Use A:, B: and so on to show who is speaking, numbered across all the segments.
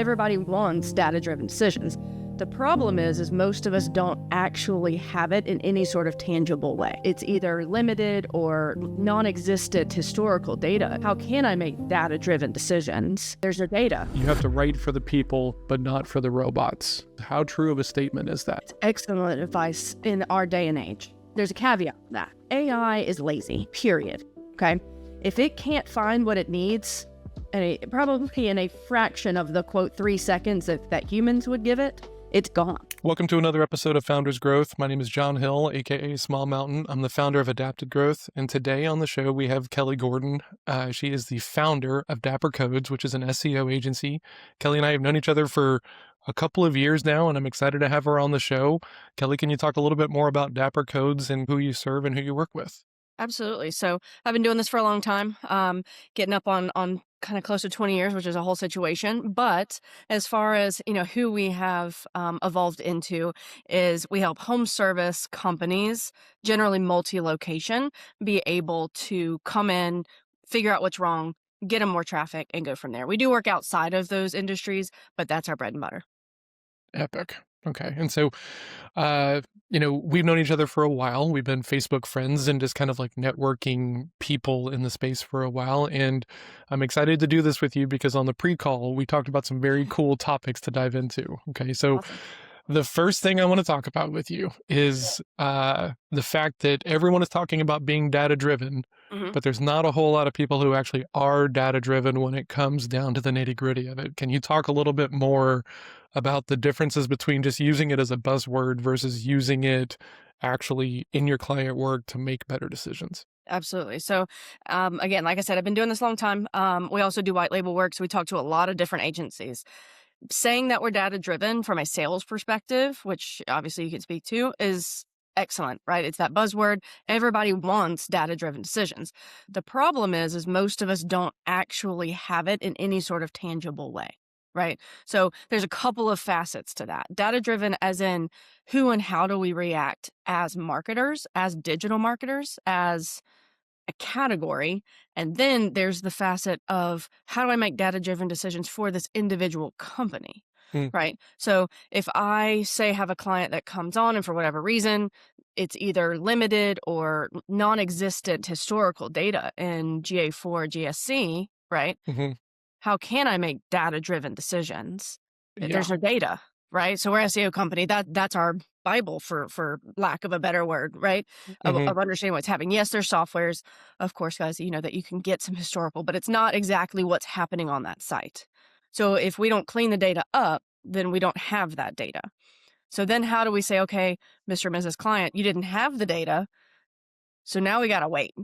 A: everybody wants data-driven decisions. The problem is most of us don't actually have it in any sort of tangible way. It's either limited or non-existent historical data. How can I make data-driven decisions? There's no data.
B: You have to write for the people, but not for the robots. How true of a statement is that?
A: It's excellent advice in our day and age. There's a caveat to that. AI is lazy, period. Okay? If it can't find what it needs, and probably in a fraction of the, quote, 3 seconds that humans would give it, it's gone.
B: Welcome to another episode of Founders Growth. My name is John Hill, aka Small Mountain. I'm the founder of Adapted Growth, and today on the show we have Kelly Gordon. She is the founder of Dapper Codes, which is an SEO agency. Kelly and I have known each other for a couple of years now, and I'm excited to have her on the show. Kelly, can you talk a little bit more about Dapper Codes and who you serve and who you work with?
C: Absolutely. So I've been doing this for a long time, getting up on kind of close to 20 years, which is a whole situation. But as far as, who we have evolved into is we help home service companies, generally multi-location, be able to come in, figure out what's wrong, get them more traffic, and go from there. We do work outside of those industries, but that's our bread and butter.
B: Epic. Okay. And so, we've known each other for a while. We've been Facebook friends and just kind of like networking people in the space for a while. And I'm excited to do this with you because on the pre-call, we talked about some very cool topics to dive into. Okay. So
C: Awesome.
B: The first thing I want to talk about with you is the fact that everyone is talking about being data-driven, but there's not a whole lot of people who actually are data-driven when it comes down to the nitty-gritty of it. Can you talk a little bit more about the differences between just using it as a buzzword versus using it actually in your client work to make better decisions?
C: Absolutely. So, again, like I said, I've been doing this a long time. We also do white label work. So we talk to a lot of different agencies. Saying that we're data-driven from a sales perspective, which obviously you can speak to, is excellent, right? It's that buzzword. Everybody wants data-driven decisions. The problem is most of us don't actually have it in any sort of tangible way, right? So there's a couple of facets to that. Data-driven as in who and how do we react as marketers, as digital marketers, as a category. And then there's the facet of how do I make data-driven decisions for this individual company, right? So if I say have a client that comes on and for whatever reason, it's either limited or non-existent historical data in GA4, GSC, right? How can I make data-driven decisions? There's no data, right? So we're an SEO company. That's our Bible for lack of a better word, right? Of understanding what's happening. Yes, there's softwares, of course, guys, that you can get some historical, but it's not exactly what's happening on that site. So if we don't clean the data up, then we don't have that data. So then how do we say, okay, Mr. and Mrs. Client, you didn't have the data, so now we got to wait.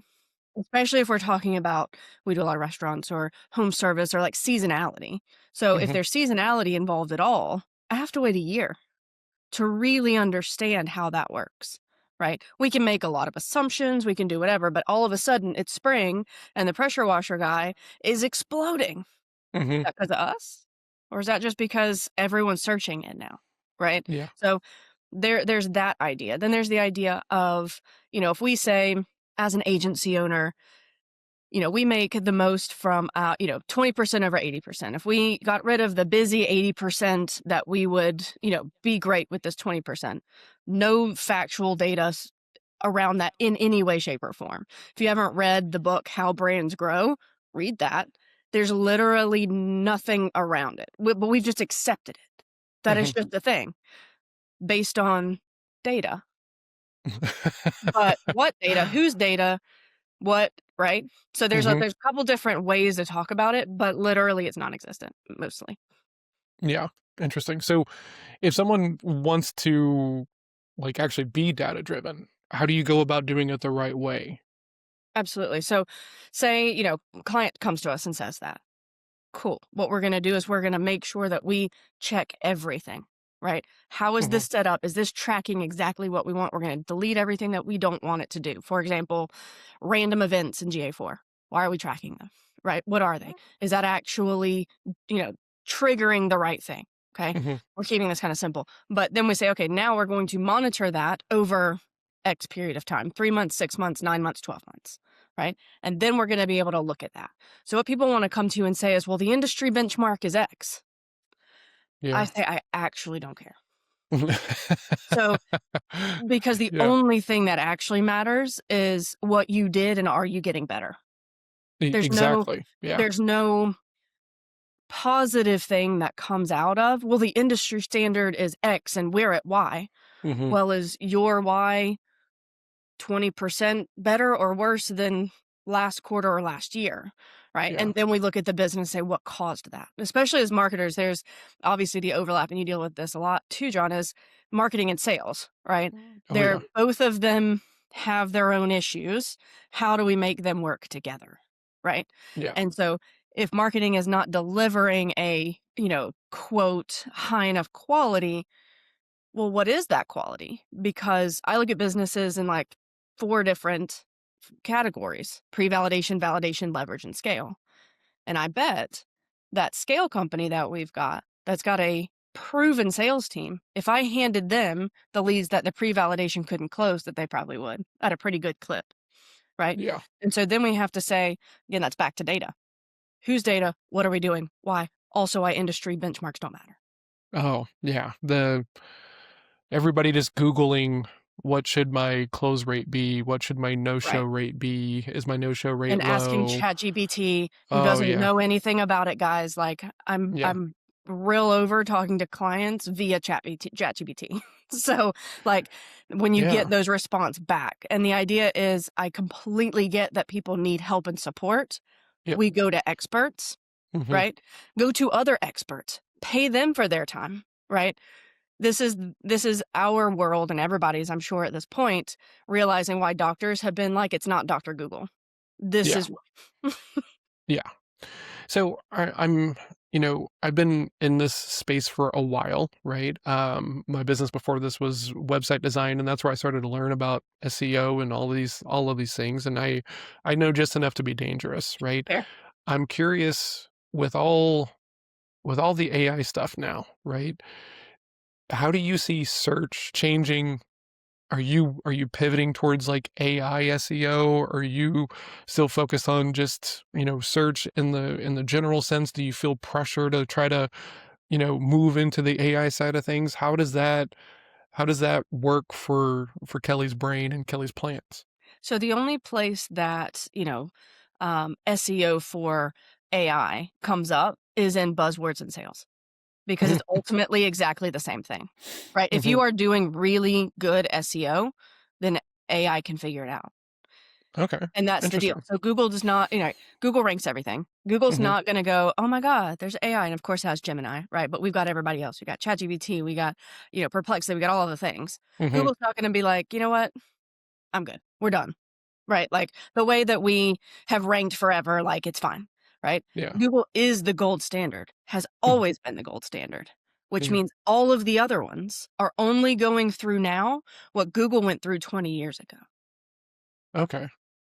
C: Especially if we're talking about, we do a lot of restaurants or home service or like seasonality. So if there's seasonality involved at all, I have to wait a year to really understand how that works, right? We can make a lot of assumptions, we can do whatever, but all of a sudden it's spring and the pressure washer guy is exploding. Is that because of us? Or is that just because everyone's searching it now, right?
B: Yeah.
C: So there's that idea. Then there's the idea of, if we say as an agency owner, we make the most from, 20% over 80%. If we got rid of the busy 80%, that we would, be great with this 20%. No factual data around that in any way, shape, or form. If you haven't read the book, How Brands Grow, read that. There's literally nothing around it, but we've just accepted it. That is just a thing based on data. But what data? Whose data? What, right? So there's a couple different ways to talk about it, but literally it's non-existent mostly.
B: Yeah. Interesting. So if someone wants to actually be data-driven, how do you go about doing it the right way?
C: Absolutely. So say, client comes to us and says that. Cool. What we're going to do is we're going to make sure that we check everything, right? How is this set up? Is this tracking exactly what we want? We're going to delete everything that we don't want it to do. For example, random events in GA4. Why are we tracking them, right? What are they? Is that actually, triggering the right thing? Okay. We're keeping this kind of simple. But then we say, okay, now we're going to monitor that over X period of time, 3 months, 6 months, 9 months, 12 months, right? And then we're going to be able to look at that. So what people want to come to you and say is, well, the industry benchmark is X. I
B: Yeah.
C: say I actually don't care. So, because the
B: Yeah.
C: only thing that actually matters is what you did and are you getting better. There's no
B: Exactly. Yeah.
C: there's no positive thing that comes out of, well, the industry standard is X and we're at Y.
B: Hmm.
C: Well, is your Y 20% better or worse than last quarter or last year, right?
B: Yeah.
C: And then we look at the business and say, what caused that? Especially as marketers, there's obviously the overlap, and you deal with this a lot too, John, is marketing and sales, right?
B: Oh
C: They're
B: yeah.
C: both of them have their own issues. How do we make them work together, right?
B: Yeah.
C: And so if marketing is not delivering a, quote, high enough quality, well, what is that quality? Because I look at businesses in like 4 different categories: pre-validation, validation, leverage, and scale. And I bet that scale company that we've got, that's got a proven sales team, if I handed them the leads that the pre-validation couldn't close, that they probably would at a pretty good clip, right?
B: Yeah.
C: And so then we have to say, again, that's back to data. Whose data? What are we doing? Why? Also, why industry benchmarks don't matter.
B: Oh yeah. Everybody just Googling what should my close rate be? What should my no-show
C: Right.
B: rate be? Is my no-show rate
C: And asking
B: low?
C: ChatGPT, who
B: Oh
C: doesn't
B: yeah.
C: know anything about it, guys. Like
B: Yeah.
C: I'm real over talking to clients via ChatGPT. So like when you get
B: Yeah.
C: those response back, and the idea is, I completely get that people need help and support.
B: Yep.
C: We go to experts,
B: Hmm.
C: right? Go to other experts, pay them for their time, right? This is our world, and everybody's, I'm sure, at this point, realizing why doctors have been like, it's not Dr. Google. This
B: Yeah.
C: is
B: Yeah. So I've been in this space for a while, right? My business before this was website design, and that's where I started to learn about SEO and all of these things. And I know just enough to be dangerous, right?
C: fair.
B: I'm curious with all the AI stuff now, right? How do you see search changing? Are you pivoting towards like AI SEO? Are you still focused on just, search in the general sense? Do you feel pressure to try to, move into the AI side of things? How does that work for Kelly's brain and Kelly's plans?
C: So the only place that, SEO for AI comes up is in buzzwords and sales, because it's ultimately exactly the same thing, right? If
B: Hmm.
C: you are doing really good SEO, then AI can figure it out.
B: Okay.
C: And that's the deal.
B: Interesting.
C: So Google does not, Google ranks everything. Google's
B: Hmm.
C: not going to go, oh my God, there's AI. And of course it has Gemini, right? But we've got everybody else. We got ChatGPT, we got, Perplexity, we got all of the things.
B: Hmm.
C: Google's not going to be like, you know what? I'm good. We're done. Right? Like the way that we have ranked forever, like it's fine. Right?
B: Yeah.
C: Google is the gold standard, has
B: Mhm.
C: always been the gold standard, which
B: Yeah.
C: means all of the other ones are only going through now what Google went through 20 years ago.
B: Okay.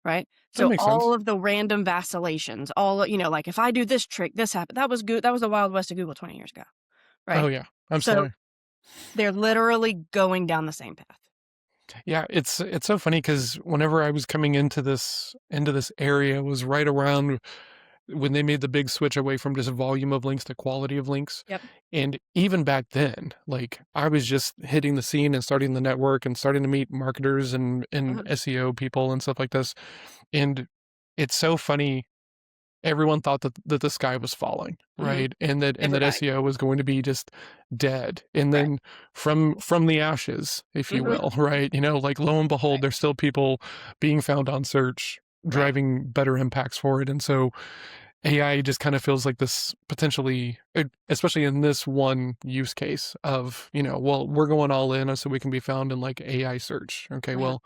C: Right?
B: That
C: So
B: makes
C: all
B: sense.
C: of the random vacillations, all, like if I do this trick, this happened. That was good. That was the Wild West of Google 20 years ago.
B: Oh
C: Right?
B: yeah.
C: So
B: Absolutely.
C: they're literally going down the same path.
B: Yeah, it's so funny because whenever I was coming into this area was right around when they made the big switch away from just volume of links to quality of links.
C: Yep.
B: And even back then, like I was just hitting the scene and starting the network and starting to meet marketers and
C: Mhm.
B: SEO people and stuff like this. And it's so funny. Everyone thought that the sky was falling,
C: Mhm.
B: right? And that
C: Everybody.
B: SEO was going to be just dead. And
C: Right.
B: then from the ashes, if you
C: Mhm.
B: will, right? Like lo and behold,
C: Right.
B: there's still people being found on search,
C: Right.
B: driving better impacts for it. And so AI just kind of feels like this potentially, especially in this one use case of, well, we're going all in so we can be found in like AI search. Okay,
C: Mhm.
B: well,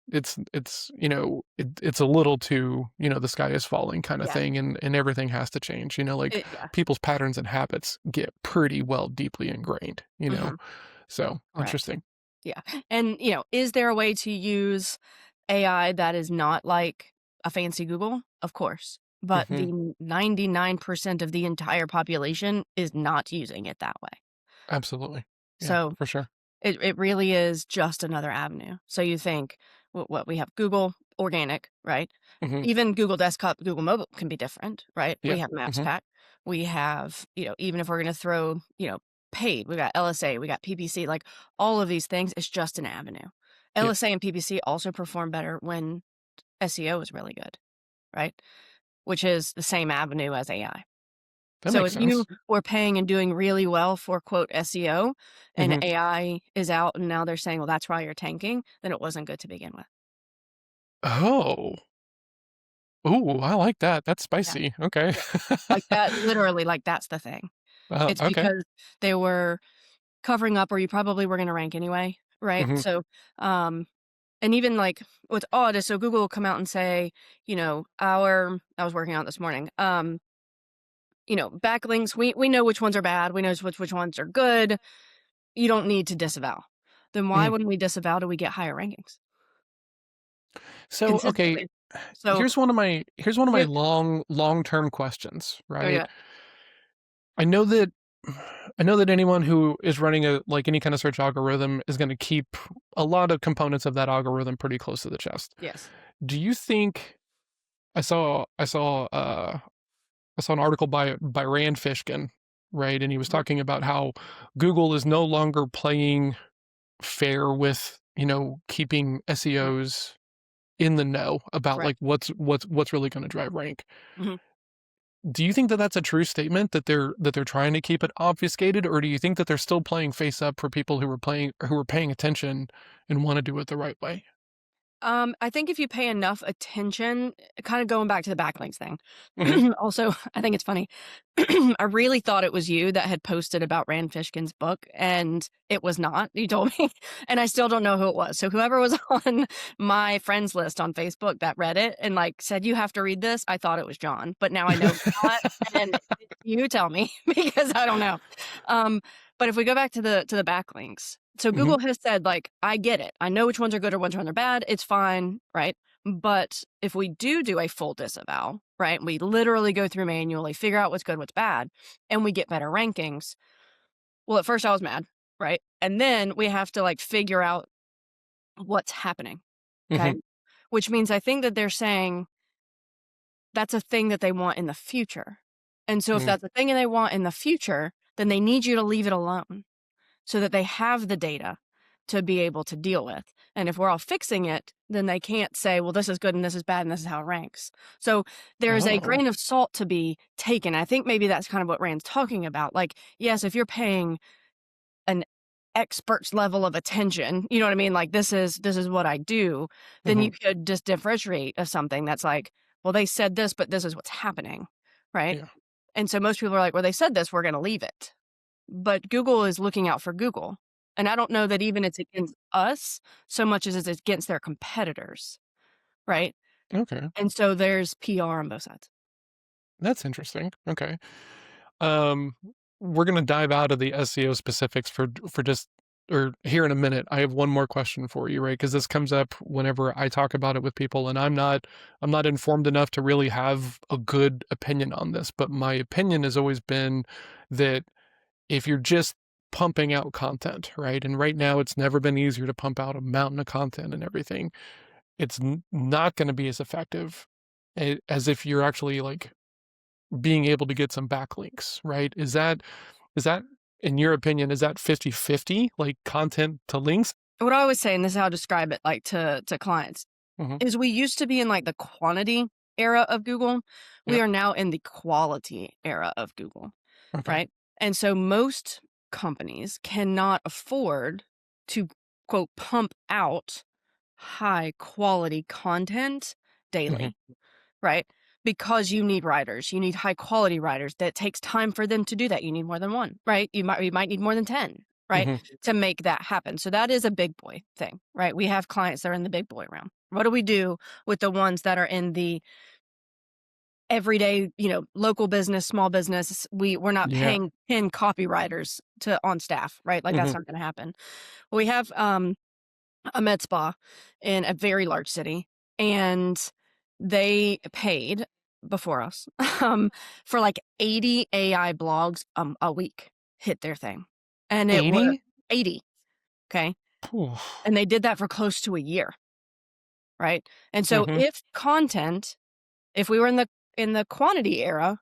B: it's a little too, the sky is falling kind of
C: Yeah.
B: thing, and everything has to change. Like
C: Yeah.
B: people's patterns and habits get pretty well deeply ingrained.
C: Mhm.
B: So
C: Right.
B: interesting.
C: Yeah. And, is there a way to use AI that is not like a fancy Google? Of course. But
B: Hmm.
C: the 99% of the entire population is not using it that way.
B: Absolutely. Yeah,
C: So
B: for sure.
C: it really is just another avenue. So you think, what we have Google organic, right?
B: Hmm.
C: Even Google Desktop, Google Mobile can be different, right?
B: Yeah.
C: We have Maps
B: Hmm.
C: Pack. We have, even if we're going to throw, paid, we got LSA, we got PPC, like all of these things, it's just an avenue.
B: Yeah.
C: LSA and PPC also perform better when SEO is really good, right? Which is the same avenue as AI.
B: That
C: So
B: makes
C: if you
B: sense.
C: were paying and doing really well for quote SEO and
B: Mhm.
C: AI is out and now they're saying, well, that's why you're tanking, then it wasn't good to begin with.
B: Oh. Ooh, I like that. That's
C: Yeah.
B: spicy. Okay.
C: Yeah. Like that, literally, like that's the thing. It's
B: Okay.
C: because they were covering up or you probably were going to rank anyway, right?
B: Mhm.
C: So, and even like what's odd is so Google will come out and say, I was working on it this morning, backlinks, we know which ones are bad. We know which ones are good. You don't need to disavow. Then why
B: Mhm.
C: wouldn't we disavow till we get higher rankings
B: So, okay,
C: consistently? So
B: here's one of my
C: here,
B: long-term questions,
C: oh yeah,
B: right? I know that anyone who is running any kind of search algorithm is going to keep a lot of components of that algorithm pretty close to the chest.
C: yes,
B: Do you think I saw an article by Rand Fishkin, right? And he was
C: mhm,
B: talking about how Google is no longer playing fair with, keeping
C: mhm,
B: SEOs in the know about
C: right.
B: what's really going to drive rank.
C: Mhm.
B: Do you think that that's a true statement that they're trying to keep it obfuscated, or do you think that they're still playing face up for people who are paying attention and want to do it the right way?
C: I think if you pay enough attention, kind of going back to the backlinks thing.
B: Hmm.
C: Also, I think it's funny. I really thought it was you that had posted about Rand Fishkin's book, and it was not. You told me, and I still don't know who it was. So whoever was on my friends list on Facebook that read it and like said you have to read this, I thought it was John, but now I know it's not. And you tell me because I don't know. Um, but if we go back to the backlinks, so
B: Hmm.
C: Google has said, like, I get it. I know which ones are good or which ones are bad. It's fine, right? But if we do a full disavow, right? We literally go through manually, figure out what's good, what's bad, and we get better rankings. Well, at first I was mad, right? And then we have to like figure out what's happening. Okay.
B: Hmm.
C: Which means I think that they're saying that's a thing that they want in the future. And so if
B: Hmm.
C: that's a thing that they want in the future, then they need you to leave it alone so that they have the data to be able to deal with. And if we're all fixing it, then they can't say, well, this is good and this is bad and this is how it ranks. So there's a
B: Oh.
C: grain of salt to be taken. I think maybe that's kind of what Rand's talking about. Like, yes, if you're paying an expert's level of attention, you know what I mean? Like this is what I do, then
B: Hmm.
C: you could just differentiate of something that's like, well, they said this, but this is what's happening. Right.
B: Yeah.
C: And so most people are like, well, they said this, we're going to leave it. But Google is looking out for Google. And I don't know that even it's against us so much as it's against their competitors, right?
B: Okay.
C: And so there's PR on both sides.
B: That's interesting. Okay. Um, we're gonna dive out of the SEO specifics for just or here in a minute. I have one more question for you, right? Because this comes up whenever I talk about it with people, and I'm not informed enough to really have a good opinion on this. But my opinion has always been that if you're just pumping out content, right? And right now, it's never been easier to pump out a mountain of content and everything. It's not going to be as effective as if you're actually like being able to get some backlinks, right? Is that in your opinion, is that 50-50, like content to links?
C: What I always say, and this is how I describe it like to clients,
B: Mhm.
C: is we used to be in like the quantity era of Google. We
B: Yep.
C: are now in the quality era of Google,
B: Okay.
C: right? And so most companies cannot afford to quote pump out high quality content
B: Mhm.
C: daily, right? Because you need writers, you need high quality writers. That takes time for them to do that. You need more than one, right? You might need more than 10, right?
B: Mhm.
C: To make that happen. So that is a big boy thing, right? We have clients that are in the big boy realm. What do we do with the ones that are in the everyday, local business, small business? We're not
B: Yeah.
C: paying 10 copywriters to on staff, right? Like that's
B: Mhm.
C: not going to happen. We have a med spa in a very large city, and they paid before us for like 80 AI blogs a week hit their thing. And it was
B: 80?
C: 80. Okay.
B: Oof.
C: And they did that for close to a year. Right. And so
B: Mhm.
C: if we were in the quantity era,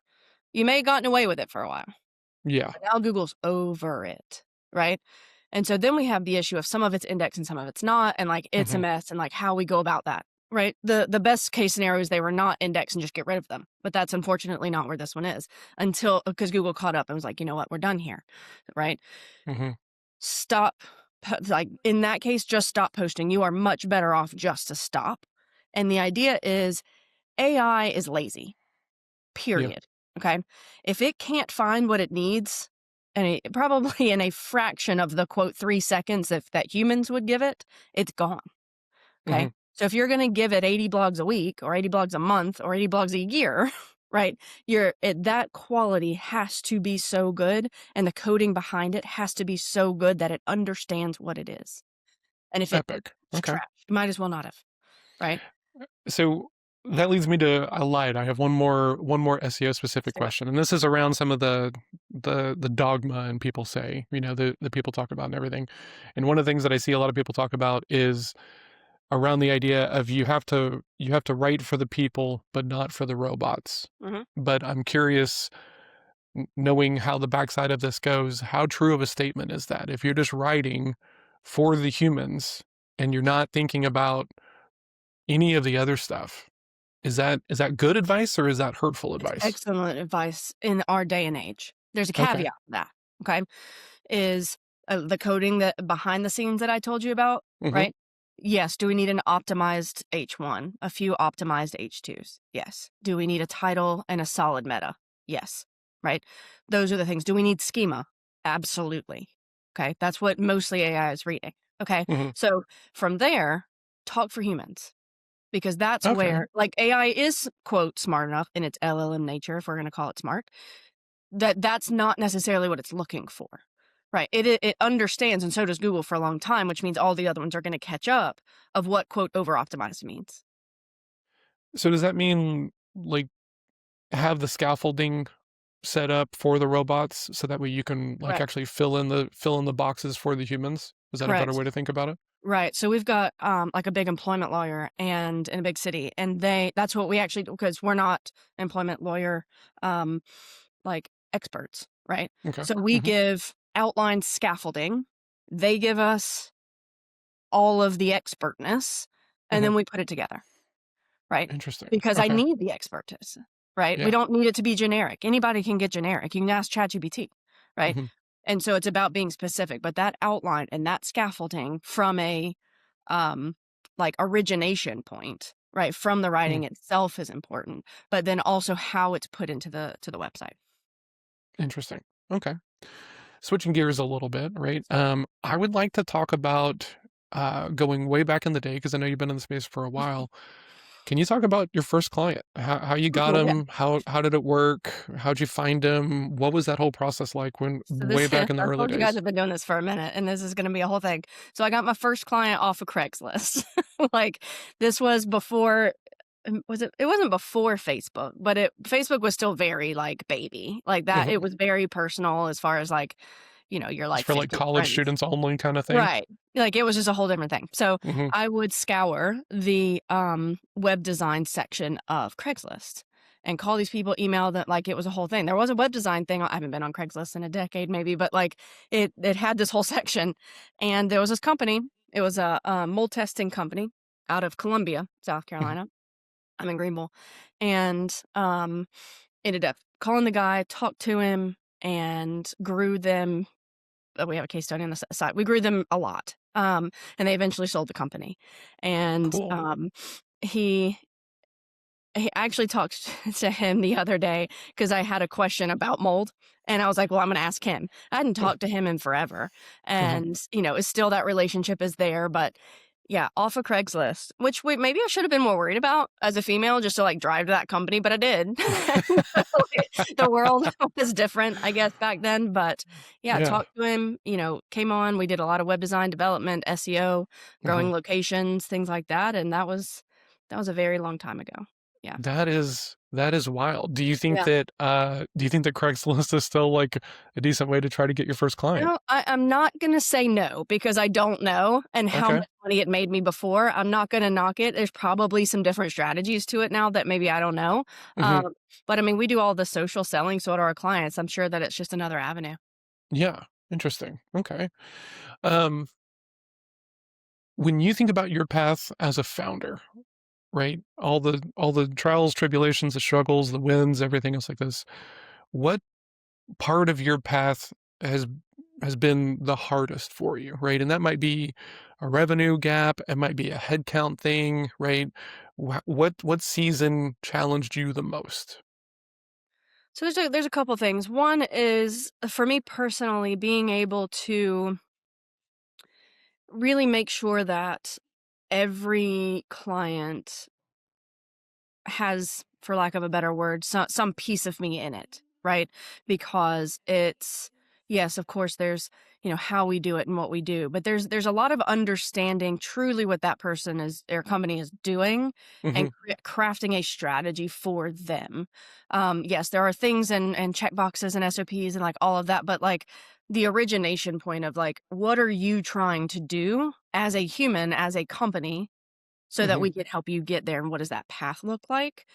C: You may have gotten away with it for a while.
B: Yeah.
C: But now Google's over it, right? And so then we have the issue of some of it's indexed and some of it's not, and like it's a mess, and like how we go about that, right? The best case scenario is they were not indexed and just get rid of them, but that's unfortunately not where this one is, until because Google caught up and was like, you know what, we're done here, right? Stop, like in that case, just stop posting. You are much better off just to stop. And the idea is AI is lazy, period. Okay. If it can't find what it needs, and probably in a fraction of the quote 3 seconds that humans would give it, it's gone. Okay. So if you're going to give it 80 blogs a week or 80 blogs a month or 80 blogs a year, right, that quality has to be so good, and the coding behind it has to be so good that it understands what it is. And if it's trash, you might as well not have, right?
B: So that leads me to, I lied. I have one more SEO specific question, and this is around some of the dogma and people say, the people talk about and everything. And one of the things that I see a lot of people talk about is around the idea of you have to write for the people, but not for the robots. But I'm curious, knowing how the backside of this goes, how true of a statement is that? If you're just writing for the humans and you're not thinking about any of the other stuff, is that good advice or is that hurtful advice?
C: Excellent advice in our day and age. There's a caveat to that, okay? Is the coding that behind the scenes that I told you about, right? Yes. Do we need an optimized H1, a few optimized H2s? Yes. Do we need a title and a solid meta? Yes. Right? Those are the things. Do we need schema? Absolutely. Okay. That's what mostly AI is reading. Okay. So from there, talk for humans. Because that's where, like, AI is, quote, smart enough in its LLM nature, if we're going to call it smart, that's not necessarily what it's looking for, right? It understands, and so does Google for a long time, which means all the other ones are going to catch up of what, quote, over-optimized means.
B: So does that mean, like, have the scaffolding set up for the robots so that way you can, like, actually fill in the boxes for the humans? Is that a better way to think about it?
C: Right. So we've got like a big employment lawyer and in a big city, and that's what we actually do, because we're not employment lawyer like experts, right? So we give outline scaffolding. They give us all of the expertness, and then we put it together, right?
B: Interesting.
C: Because I need the expertise, right? We don't need it to be generic. Anybody can get generic. You can ask ChatGPT, right? And so it's about being specific, but that outline and that scaffolding from a like origination point, right, from the writing itself is important, but then also how it's put into the website.
B: Interesting. Okay. Switching gears a little bit, right? I would like to talk about going way back in the day, because I know you've been in the space for a while. Can you talk about your first client? How you got him? How did it work? How'd you find him? What was that whole process like way back in the
C: I
B: early
C: told you
B: days?
C: guys have been doing this for a minute, and this is going to be a whole thing. So I got my first client off of Craigslist. Like, this was before. It wasn't before Facebook, but Facebook was still very like baby, like that. It was very personal as far as like, you're
B: It's
C: like
B: for like
C: 50
B: college
C: friends.
B: students only kind of thing.
C: Right. Like, it was just a whole different thing. So I would scour the web design section of Craigslist and call these people, email them. Like, it was a whole thing. There was a web design thing. I haven't been on Craigslist in a decade maybe, but like it had this whole section, and there was this company. It was a mold testing company out of Columbia, South Carolina. I'm in Greenville, and ended up calling the guy, talked to him, and grew them. We have a case study on the side. We grew them a lot, and they eventually sold the company. And he actually talked to him the other day because I had a question about mold, and I was like, well, I'm going to ask him. I hadn't talked to him in forever, and it's still, that relationship is there, but. Yeah, off of Craigslist, which maybe I should have been more worried about as a female, just to like drive to that company, but I did. The world was different, I guess, back then. But yeah, talked to him, came on. We did a lot of web design development, SEO, growing locations, things like that. And that was a very long time ago. Yeah.
B: That is That is wild. Do you think
C: Yeah.
B: that Craigslist is still like a decent way to try to get your first client?
C: No, I'm not gonna say no because I don't know and how
B: Okay.
C: much money it made me before. I'm not gonna knock it. There's probably some different strategies to it now that maybe I don't know.
B: Hmm.
C: But I mean, we do all the social selling, so do our clients. I'm sure that it's just another avenue.
B: Yeah. Interesting. Okay. Um, when you think about your path as a founder, right? All the trials, tribulations, the struggles, the wins, everything else like this. What part of your path has has been the hardest for you, right? And that might be a revenue gap, it might be a headcount thing, right? What season challenged you the most?
C: So there's a couple things. One is for me personally being able to really make sure that every client has, for lack of a better word, some piece of me in it, right? Because it's, yes, of course, there's, how we do it and what we do, but there's a lot of understanding truly what that person is or company is doing and
B: Hmm.
C: crafting a strategy for them. Yes, there are things and check boxes and SOPs and like all of that, but like the origination point of like, what are you trying to do as a human, as a company, so that
B: Hmm.
C: we can help you get there, and what does that path look like?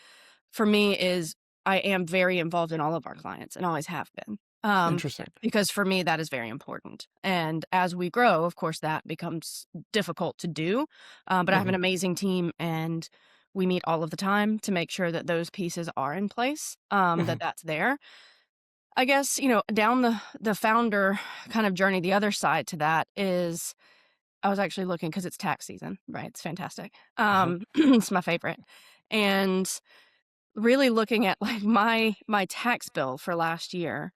C: For me is I am very involved in all of our clients and always have been.
B: Interesting.
C: Because for me that is very important. And as we grow, of course, that becomes difficult to do. But I have
B: Hmm.
C: an amazing team and we meet all of the time to make sure that those pieces are in place,
B: Hmm.
C: that's there. I guess, down the founder kind of journey, the other side to that is I was actually looking because it's tax season, right? It's fantastic.
B: Uh-huh.
C: It's my favorite. And really looking at like my tax bill for last year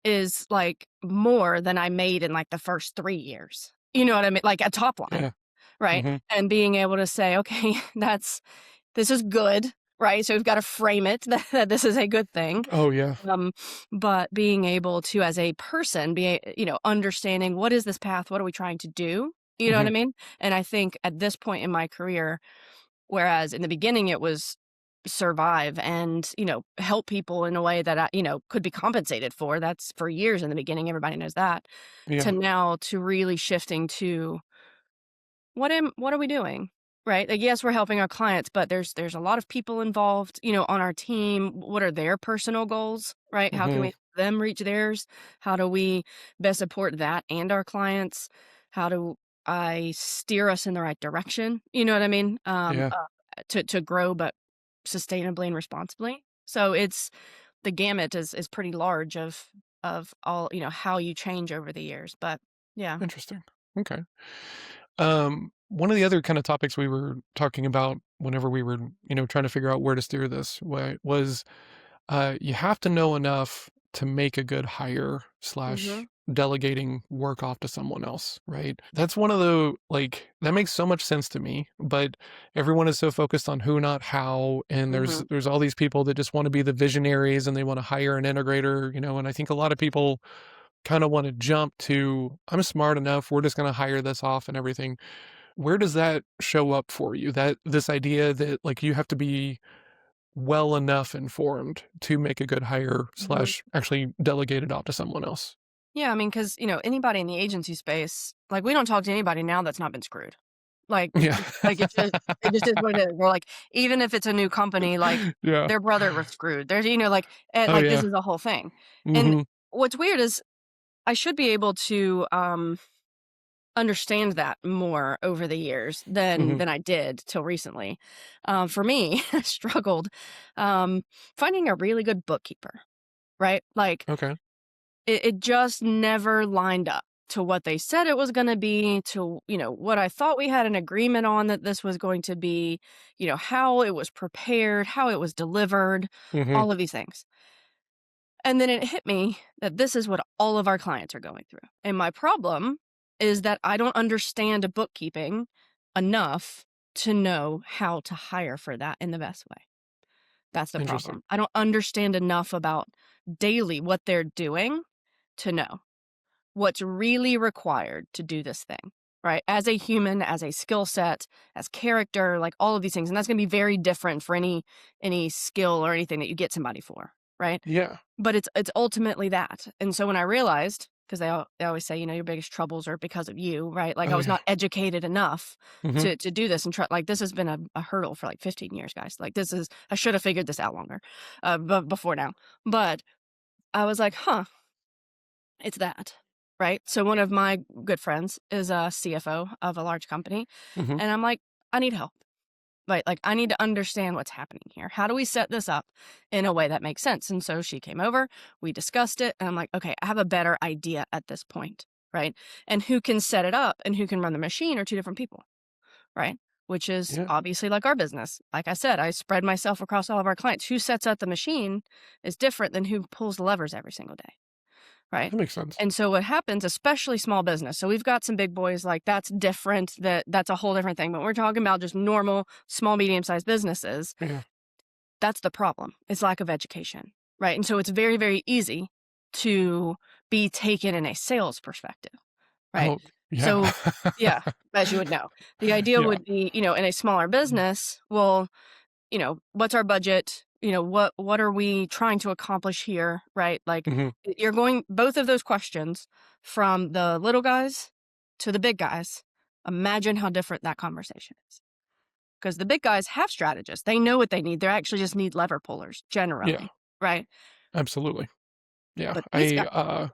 C: is like more than I made in like the first 3 years. You know what I mean? Like a top line,
B: Yeah.
C: right?
B: Hmm.
C: And being able to say, okay, this is good, right? So we've got to frame it that this is a good thing.
B: Oh yeah.
C: Um, but being able to, as a person, understanding what is this path? What are we trying to do? You know what I
B: Hmm.
C: mean? And I think at this point in my career, whereas in the beginning it was survive and, help people in a way that I, could be compensated for. That's for years in the beginning. Everybody knows that. To
B: Yeah.
C: now to really shifting to what are we doing? Right? Like, yes, we're helping our clients, but there's a lot of people involved, on our team. What are their personal goals? Right? How can we
B: Hmm.
C: help them reach theirs? How do we best support that and our clients? How do I steer us in the right direction? You know what I mean?
B: Yeah.
C: To grow, but sustainably and responsibly. So it's the gamut is pretty large of all, how you change over the years. But yeah.
B: Interesting. Okay. One of the other kind of topics we were talking about whenever we were, trying to figure out where to steer this was you have to know enough to make a good hire
C: Hmm.
B: slash delegating work off to someone else, right? That's one of the like that makes so much sense to me, but everyone is so focused on who, not how, and
C: Hmm.
B: there's all these people that just want to be the visionaries and they want to hire an integrator, and I think a lot of people kind of want to jump to I'm smart enough, we're just going to hire this off and everything. Where does that show up for you? That this idea that like you have to be well enough informed to make a good hire
C: Hmm.
B: slash actually delegate it off to someone else.
C: Yeah, I mean, because anybody in the agency space, like we don't talk to anybody now that's not been screwed. Like,
B: Yeah.
C: like it just is what it is. We're like, even if it's a new company, like
B: Yeah.
C: their brother was screwed. There's like,
B: Oh,
C: like this
B: yeah.
C: is a whole thing. And
B: Mhm.
C: what's weird is I should be able to understand that more over the years
B: Mhm.
C: than I did till recently. For me, I struggled finding a really good bookkeeper. Right, like
B: Okay.
C: it just never lined up to what they said it was going to be, to what I thought we had an agreement on that this was going to be, how it was prepared, how it was delivered,
B: Mhm.
C: all of these things. And then it hit me that this is what all of our clients are going through. And my problem is that I don't understand bookkeeping enough to know how to hire for that in the best way. That's the
B: Interesting.
C: problem. I don't understand enough about daily what they're doing to know what's really required to do this thing. right? As a human, as a skill set, as character, like all of these things. And that's going to be very different for any skill or anything that you get somebody for, right?
B: Yeah.
C: But it's ultimately that. And so when I realized, because they always say, your biggest troubles are because of you, right? Like I
B: Oh,
C: was
B: yeah.
C: not educated enough
B: Mhm.
C: to do this and try. Like this has been a hurdle for like 15 years, guys. Like I should have figured this out longer, but before now. But I was like, huh, it's that, right? So one of my good friends is a CFO of a large company,
B: Mhm.
C: and I'm like, I need help. Right, like I need to understand what's happening here. How do we set this up in a way that makes sense? And so she came over, we discussed it, and I'm like, okay, I have a better idea at this point, right? And who can set it up and who can run the machine are two different people, right? Which is
B: Yeah.
C: obviously like our business. Like I said, I spread myself across all of our clients. Who sets up the machine is different than who pulls the levers every single day, right?
B: That makes sense.
C: And so what happens, especially small business, so we've got some big boys, like that's different, that's a whole different thing. But we're talking about just normal, small, medium-sized businesses.
B: Yeah.
C: That's the problem. It's lack of education, right? And so it's very, very easy to be taken in a sales perspective, right?
B: Oh, yeah.
C: So yeah, as you would know, the idea
B: Yeah.
C: would be, in a smaller business, well, what's our budget? What are we trying to accomplish here, right? Like
B: Mhm.
C: you're going both of those questions from the little guys to the big guys. Imagine how different that conversation is. Because the big guys have strategists. They know what they need. They actually just need lever pullers
B: Yeah.
C: generally, right?
B: Absolutely. Yeah.
C: But these guys,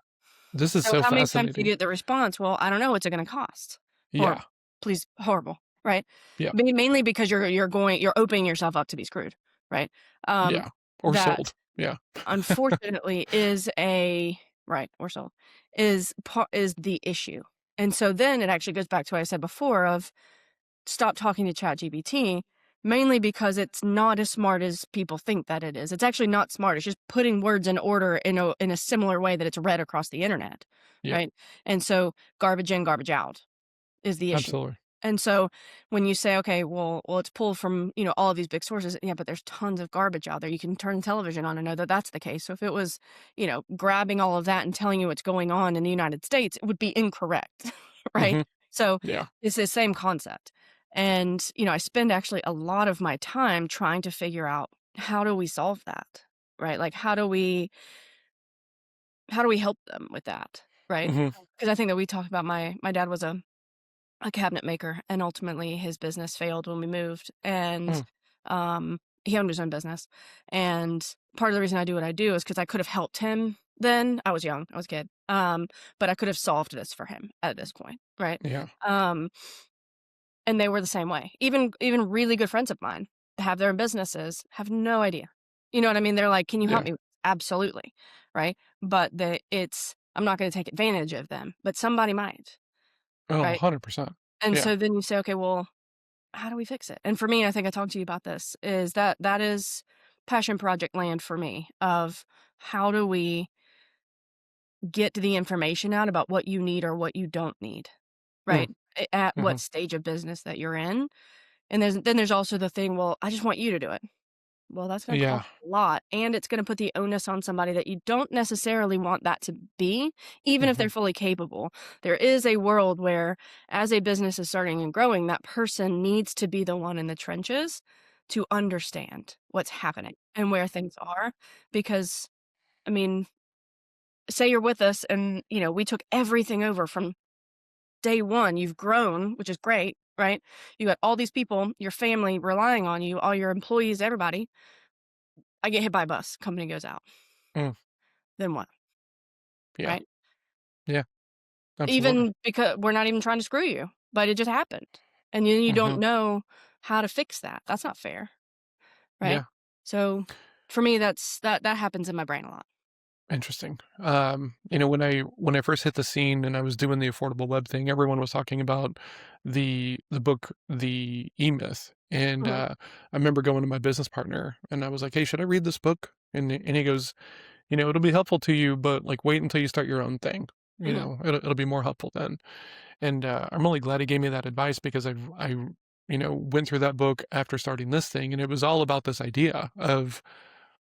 B: This is
C: so
B: so
C: how many times do you
B: fascinating.
C: get the response? Well, I don't know. What's it going to cost?
B: Yeah.
C: Horrible. Please, horrible, right?
B: Yeah.
C: Mainly because you're opening yourself up to be screwed, right? Um,
B: Yeah. Or
C: that
B: sold. Yeah.
C: unfortunately is a right or sold is the issue. And so then it actually goes back to what I said before of stop talking to ChatGPT, mainly because it's not as smart as people think that it is. It's actually not smart. It's just putting words in order in a similar way that it's read across the internet,
B: Yeah.
C: right? And so garbage in, garbage out is the issue.
B: Absolutely.
C: And so when you say, okay, well, it's pulled from, all of these big sources. Yeah, but there's tons of garbage out there. You can turn television on and know that that's the case. So if it was, grabbing all of that and telling you what's going on in the United States, it would be incorrect, right?
B: Mhm.
C: So
B: Yeah.
C: it's the same concept. And, I spend actually a lot of my time trying to figure out how do we solve that, right? Like, how do we help them with that, right?
B: Mhm.
C: Because I think that we talked about my dad was a cabinet maker, and ultimately his business failed when we moved, and
B: Mm.
C: he owned his own business. And part of the reason I do what I do is because I could have helped him then. I was young, I was a kid, but I could have solved this for him at this point, right?
B: Yeah.
C: Um, and they were the same way. Even really good friends of mine that have their own businesses have no idea. You know what I mean? They're like, "Can you help
B: Yeah.
C: me?" Absolutely, right? But I'm not going to take advantage of them, but somebody might,
B: Oh,
C: right?
B: 100%.
C: And
B: Yeah.
C: so then you say, okay, well, how do we fix it? And for me, I think I talked to you about this, is that is passion project land for me of how do we get the information out about what you need or what you don't need,
B: Mm.
C: right? At what
B: Mhm.
C: stage of business that you're in. And there's also the thing, well, I just want you to do it. Well, that's going to
B: Yeah.
C: cost a lot, and it's going to put the onus on somebody that you don't necessarily want that to be, even if
B: Mhm.
C: they're fully capable. There is a world where, as a business is starting and growing, that person needs to be the one in the trenches to understand what's happening and where things are. Because, I mean, say you're with us and, we took everything over from day one. You've grown, which is great, right? You got all these people, your family relying on you, all your employees, everybody. I get hit by a bus, company goes out.
B: Mm.
C: Then what?
B: Yeah.
C: Right?
B: Yeah. Absolutely.
C: Even because we're not even trying to screw you, but it just happened. And then you don't
B: Mhm.
C: know how to fix that. That's not fair. Right?
B: Yeah.
C: So for me, that happens in my brain a lot.
B: Interesting. When I first hit the scene and I was doing the affordable web thing, everyone was talking about the book, The E-Myth, and
C: Mhm.
B: I remember going to my business partner and I was like, "Hey, should I read this book?" And he goes, "It'll be helpful to you, but like wait until you start your own thing.
C: Mhm.
B: It'll be more helpful then." And I'm really glad he gave me that advice because I went through that book after starting this thing, and it was all about this idea of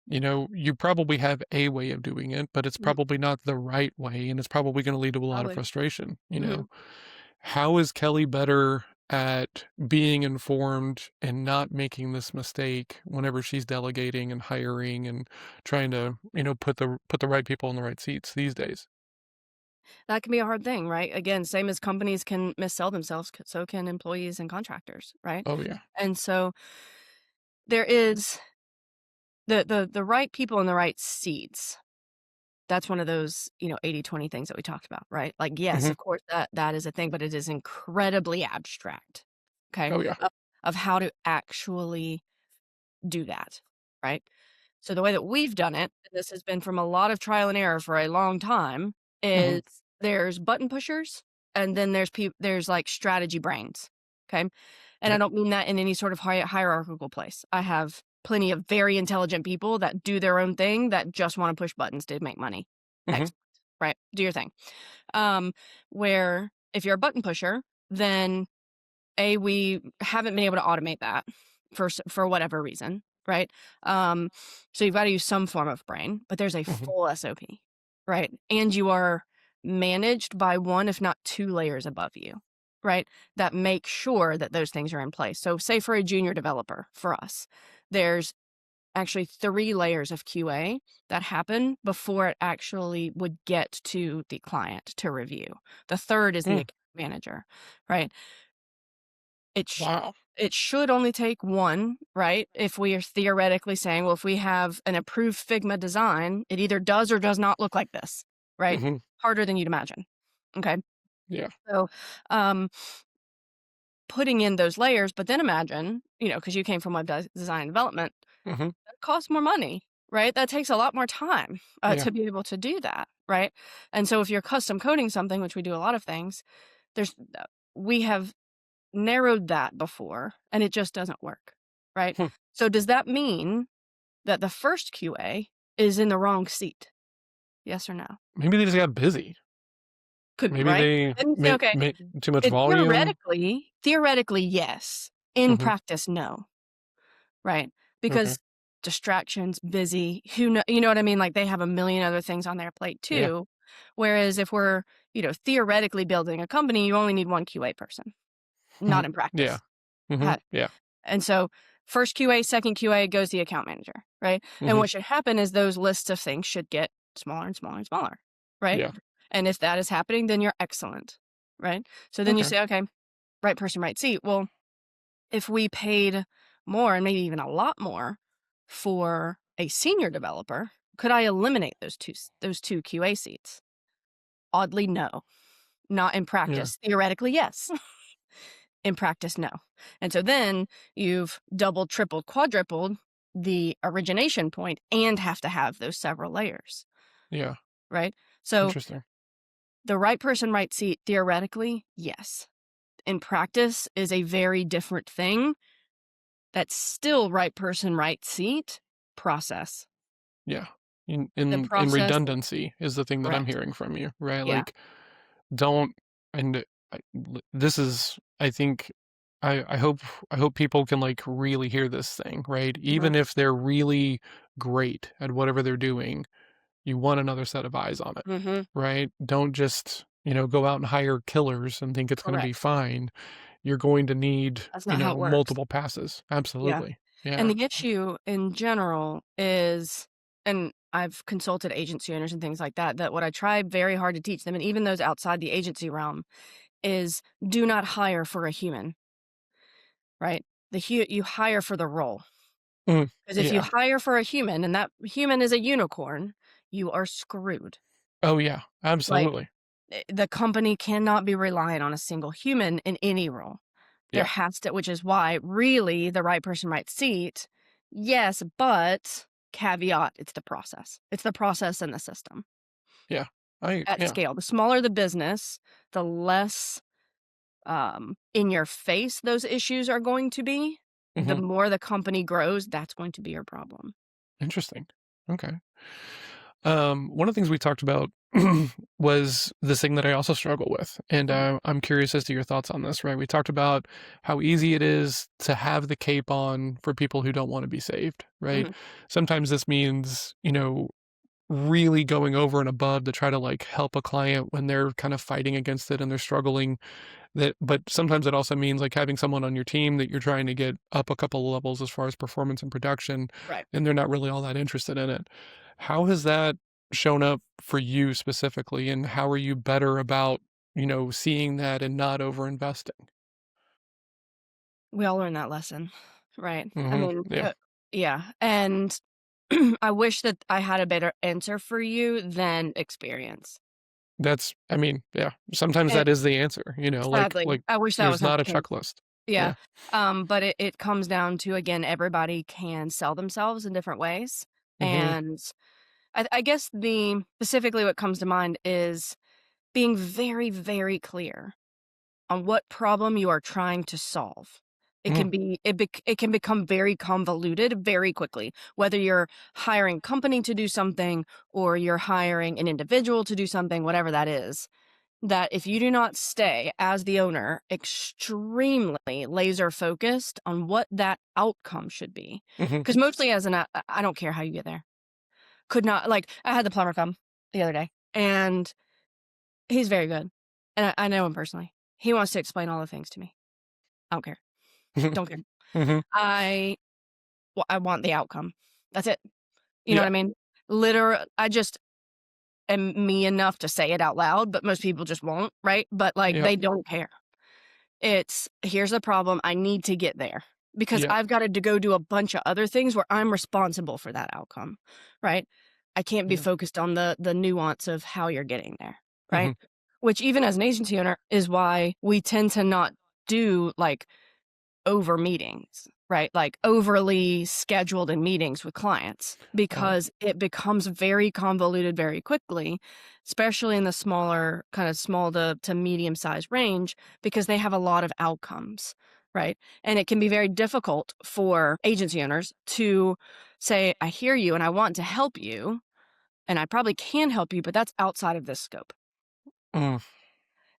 B: you probably have a way of doing it, but it's
C: Mhm.
B: probably not the right way, and it's probably going to lead to a lot of
C: Probably.
B: frustration,
C: Mhm.
B: how is Kelly better at being informed and not making this mistake whenever she's delegating and hiring and trying to, put the right people in the right seats these days?
C: That can be a hard thing, right? Again, same as companies can missell themselves, so can employees and contractors, right?
B: Oh yeah.
C: And so there is the right people in the right seats. That's one of those, 80/20 things that we talked about, right? Like, yes,
B: Hmm.
C: of course, that is a thing, but it is incredibly abstract, okay,
B: Oh yeah.
C: of how to actually do that, right? So the way that we've done it, and this has been from a lot of trial and error for a long time,
B: Hmm.
C: is there's button pushers, and then there's like strategy brains, okay? And I
B: Yep.
C: don't mean that in any sort of hierarchical place. I have plenty of very intelligent people that do their own thing that just want to push buttons to make money.
B: Hmm.
C: Excellent, right? Do your thing. Um, where if you're a button pusher, then we haven't been able to automate that for whatever reason, right? So you've got to use some form of brain, but there's a
B: Hmm.
C: full SOP, right? And you are managed by one, if not two layers above you, right? That make sure that those things are in place. So say for a junior developer, for us, there's actually 3 layers of QA that happen before it actually would get to the client to review. The third is the
B: Mm.
C: account manager, right? It sh
B: Wow.
C: it should only take 1, right? If we are theoretically saying, well, if we have an approved Figma design, it either does or does not look like this, right?
B: Hmm.
C: Harder than you'd imagine. Okay.
B: Yeah.
C: So, um, putting in those layers, but then imagine, because you came from web design and development,
B: Hmm.
C: that costs more money, right? That takes a lot more time
B: Yeah.
C: to be able to do that, right? And so if you're custom coding something, which we do a lot of things, there's we have narrowed that before and it just doesn't work, right?
B: Hmm.
C: So does that mean that the first QA is in the wrong seat? Yes or no?
B: Maybe they just got busy.
C: Could be,
B: Maybe
C: right?
B: they
C: And you say, okay,
B: make too much
C: it
B: volume.
C: theoretically, yes. In
B: Hmm.
C: practice, no, right?
B: Okay.
C: Because distractions, busy, you know what I mean? Like they have a million other things on their plate
B: Yeah.
C: too. Whereas if we're, theoretically building a company, you only need one QA person,
B: Mhm.
C: not in
B: Yeah.
C: practice.
B: Yeah.
C: And so first QA, second QA goes the account manager, right? And
B: Hmm.
C: what should happen is those lists of things should get smaller and smaller and smaller, right?
B: Yeah.
C: And if that is happening, then you're excellent, right? So then you
B: Okay.
C: say, okay, right person, right seat. Well, if we paid more and maybe even a lot more for a senior developer, could I eliminate those two QA seats? Oddly, no. Not in
B: Yeah.
C: practice. Theoretically, yes. In practice, no. And so then you've doubled, tripled, quadrupled the origination point and have to have those several layers,
B: Yeah.
C: right? So
B: Interesting.
C: the right person, right seat, theoretically, yes. In practice is a very different thing. That's still right person, right seat process.
B: Yeah. In
C: The
B: in in
C: process,
B: redundancy is the thing that I'm
C: correct.
B: hearing from you, right?
C: Yeah.
B: Like, don't and this is, I think, I hope people can like really hear this thing, right?
C: Hmm.
B: Even if they're really great at whatever they're doing, you want another set of eyes on it,
C: Hmm.
B: right? Don't just, go out and hire killers and think it's going to be
C: Correct.
B: fine. You're going to need,
C: That's not how it works.
B: multiple passes.
C: Yeah.
B: Absolutely.
C: And
B: Yeah.
C: the issue in general is, and I've consulted agency owners and things like that, that what I try very hard to teach them, and even those outside the agency realm, is do not hire for a human, right? You hire for the role.
B: Mhm.
C: Because if you
B: Yeah.
C: hire for a human and that human is a unicorn, you are screwed.
B: Oh, yeah.
C: Like
B: Absolutely.
C: the company cannot be reliant on a single human in any role. There
B: Yeah.
C: has to, which is why really the right person, right seat. Yes, but caveat, it's the process. It's the process and the system
B: Yeah.
C: at
B: Yeah.
C: scale. The smaller the business, the less in your face those issues are going to be. The
B: Hmm.
C: more the company grows, that's going to be your problem.
B: Interesting. Okay. One of the things we talked about was this thing that I also struggle with, and
C: Mhm.
B: I'm curious as to your thoughts on this. Right? We talked about how easy it is to have the cape on for people who don't want to be saved. Right?
C: Mhm.
B: Sometimes this means, really going over and above to try to like help a client when they're kind of fighting against it and they're struggling. But sometimes it also means like having someone on your team that you're trying to get up a couple of levels as far as performance and production,
C: Right.
B: and they're not really all that interested in it. How has that shown up for you specifically, and how are you better about, seeing that and not over investing?
C: We all learn that lesson, right? I
B: Hmm.
C: mean,
B: Yeah.
C: yeah. And I wish that I had a better answer for you than experience.
B: I mean, yeah, sometimes
C: And
B: that is the answer,
C: sadly,
B: like
C: I wish that
B: there's
C: was not
B: not
C: the
B: a
C: case.
B: checklist.
C: Yeah.
B: Yeah.
C: But it comes down to, again, everybody can sell themselves in different ways.
B: Hmm.
C: And I guess specifically what comes to mind is being very, very clear on what problem you are trying to solve.
B: Mm,
C: It can become very convoluted very quickly, whether you're hiring a company to do something or you're hiring an individual to do something, whatever that is. That if you do not stay as the owner extremely laser focused on what that outcome should be,
B: mhm.
C: because mostly I don't care how you get there. Could not, like, I had the plumber come the other day, and he's very good, and I know him personally. He wants to explain all the things to me. I don't care. Don't care.
B: Mhm.
C: I I want the outcome. That's it. You know
B: Yeah,
C: what I mean? I just am me enough to say it out loud, but most people just won't, right? But, like,
B: yeah,
C: they don't care. It's, "Here's the problem, I need to get there," because
B: yeah,
C: I've got to go do a bunch of other things where I'm responsible for that outcome, right? I can't be
B: yeah.
C: focused on the nuance of how you're getting there, right?
B: Mhm.
C: Which even as an agency owner is why we tend to not do, like, over meetings, right? Like overly scheduled in meetings with clients
B: Right.
C: because it becomes very convoluted very quickly, especially in the smaller, kind of small to medium sized range, because they have a lot of outcomes, right? And it can be very difficult for agency owners to say, I hear you and I want to help you, and I probably can help you, but that's outside of this scope.
B: Mm,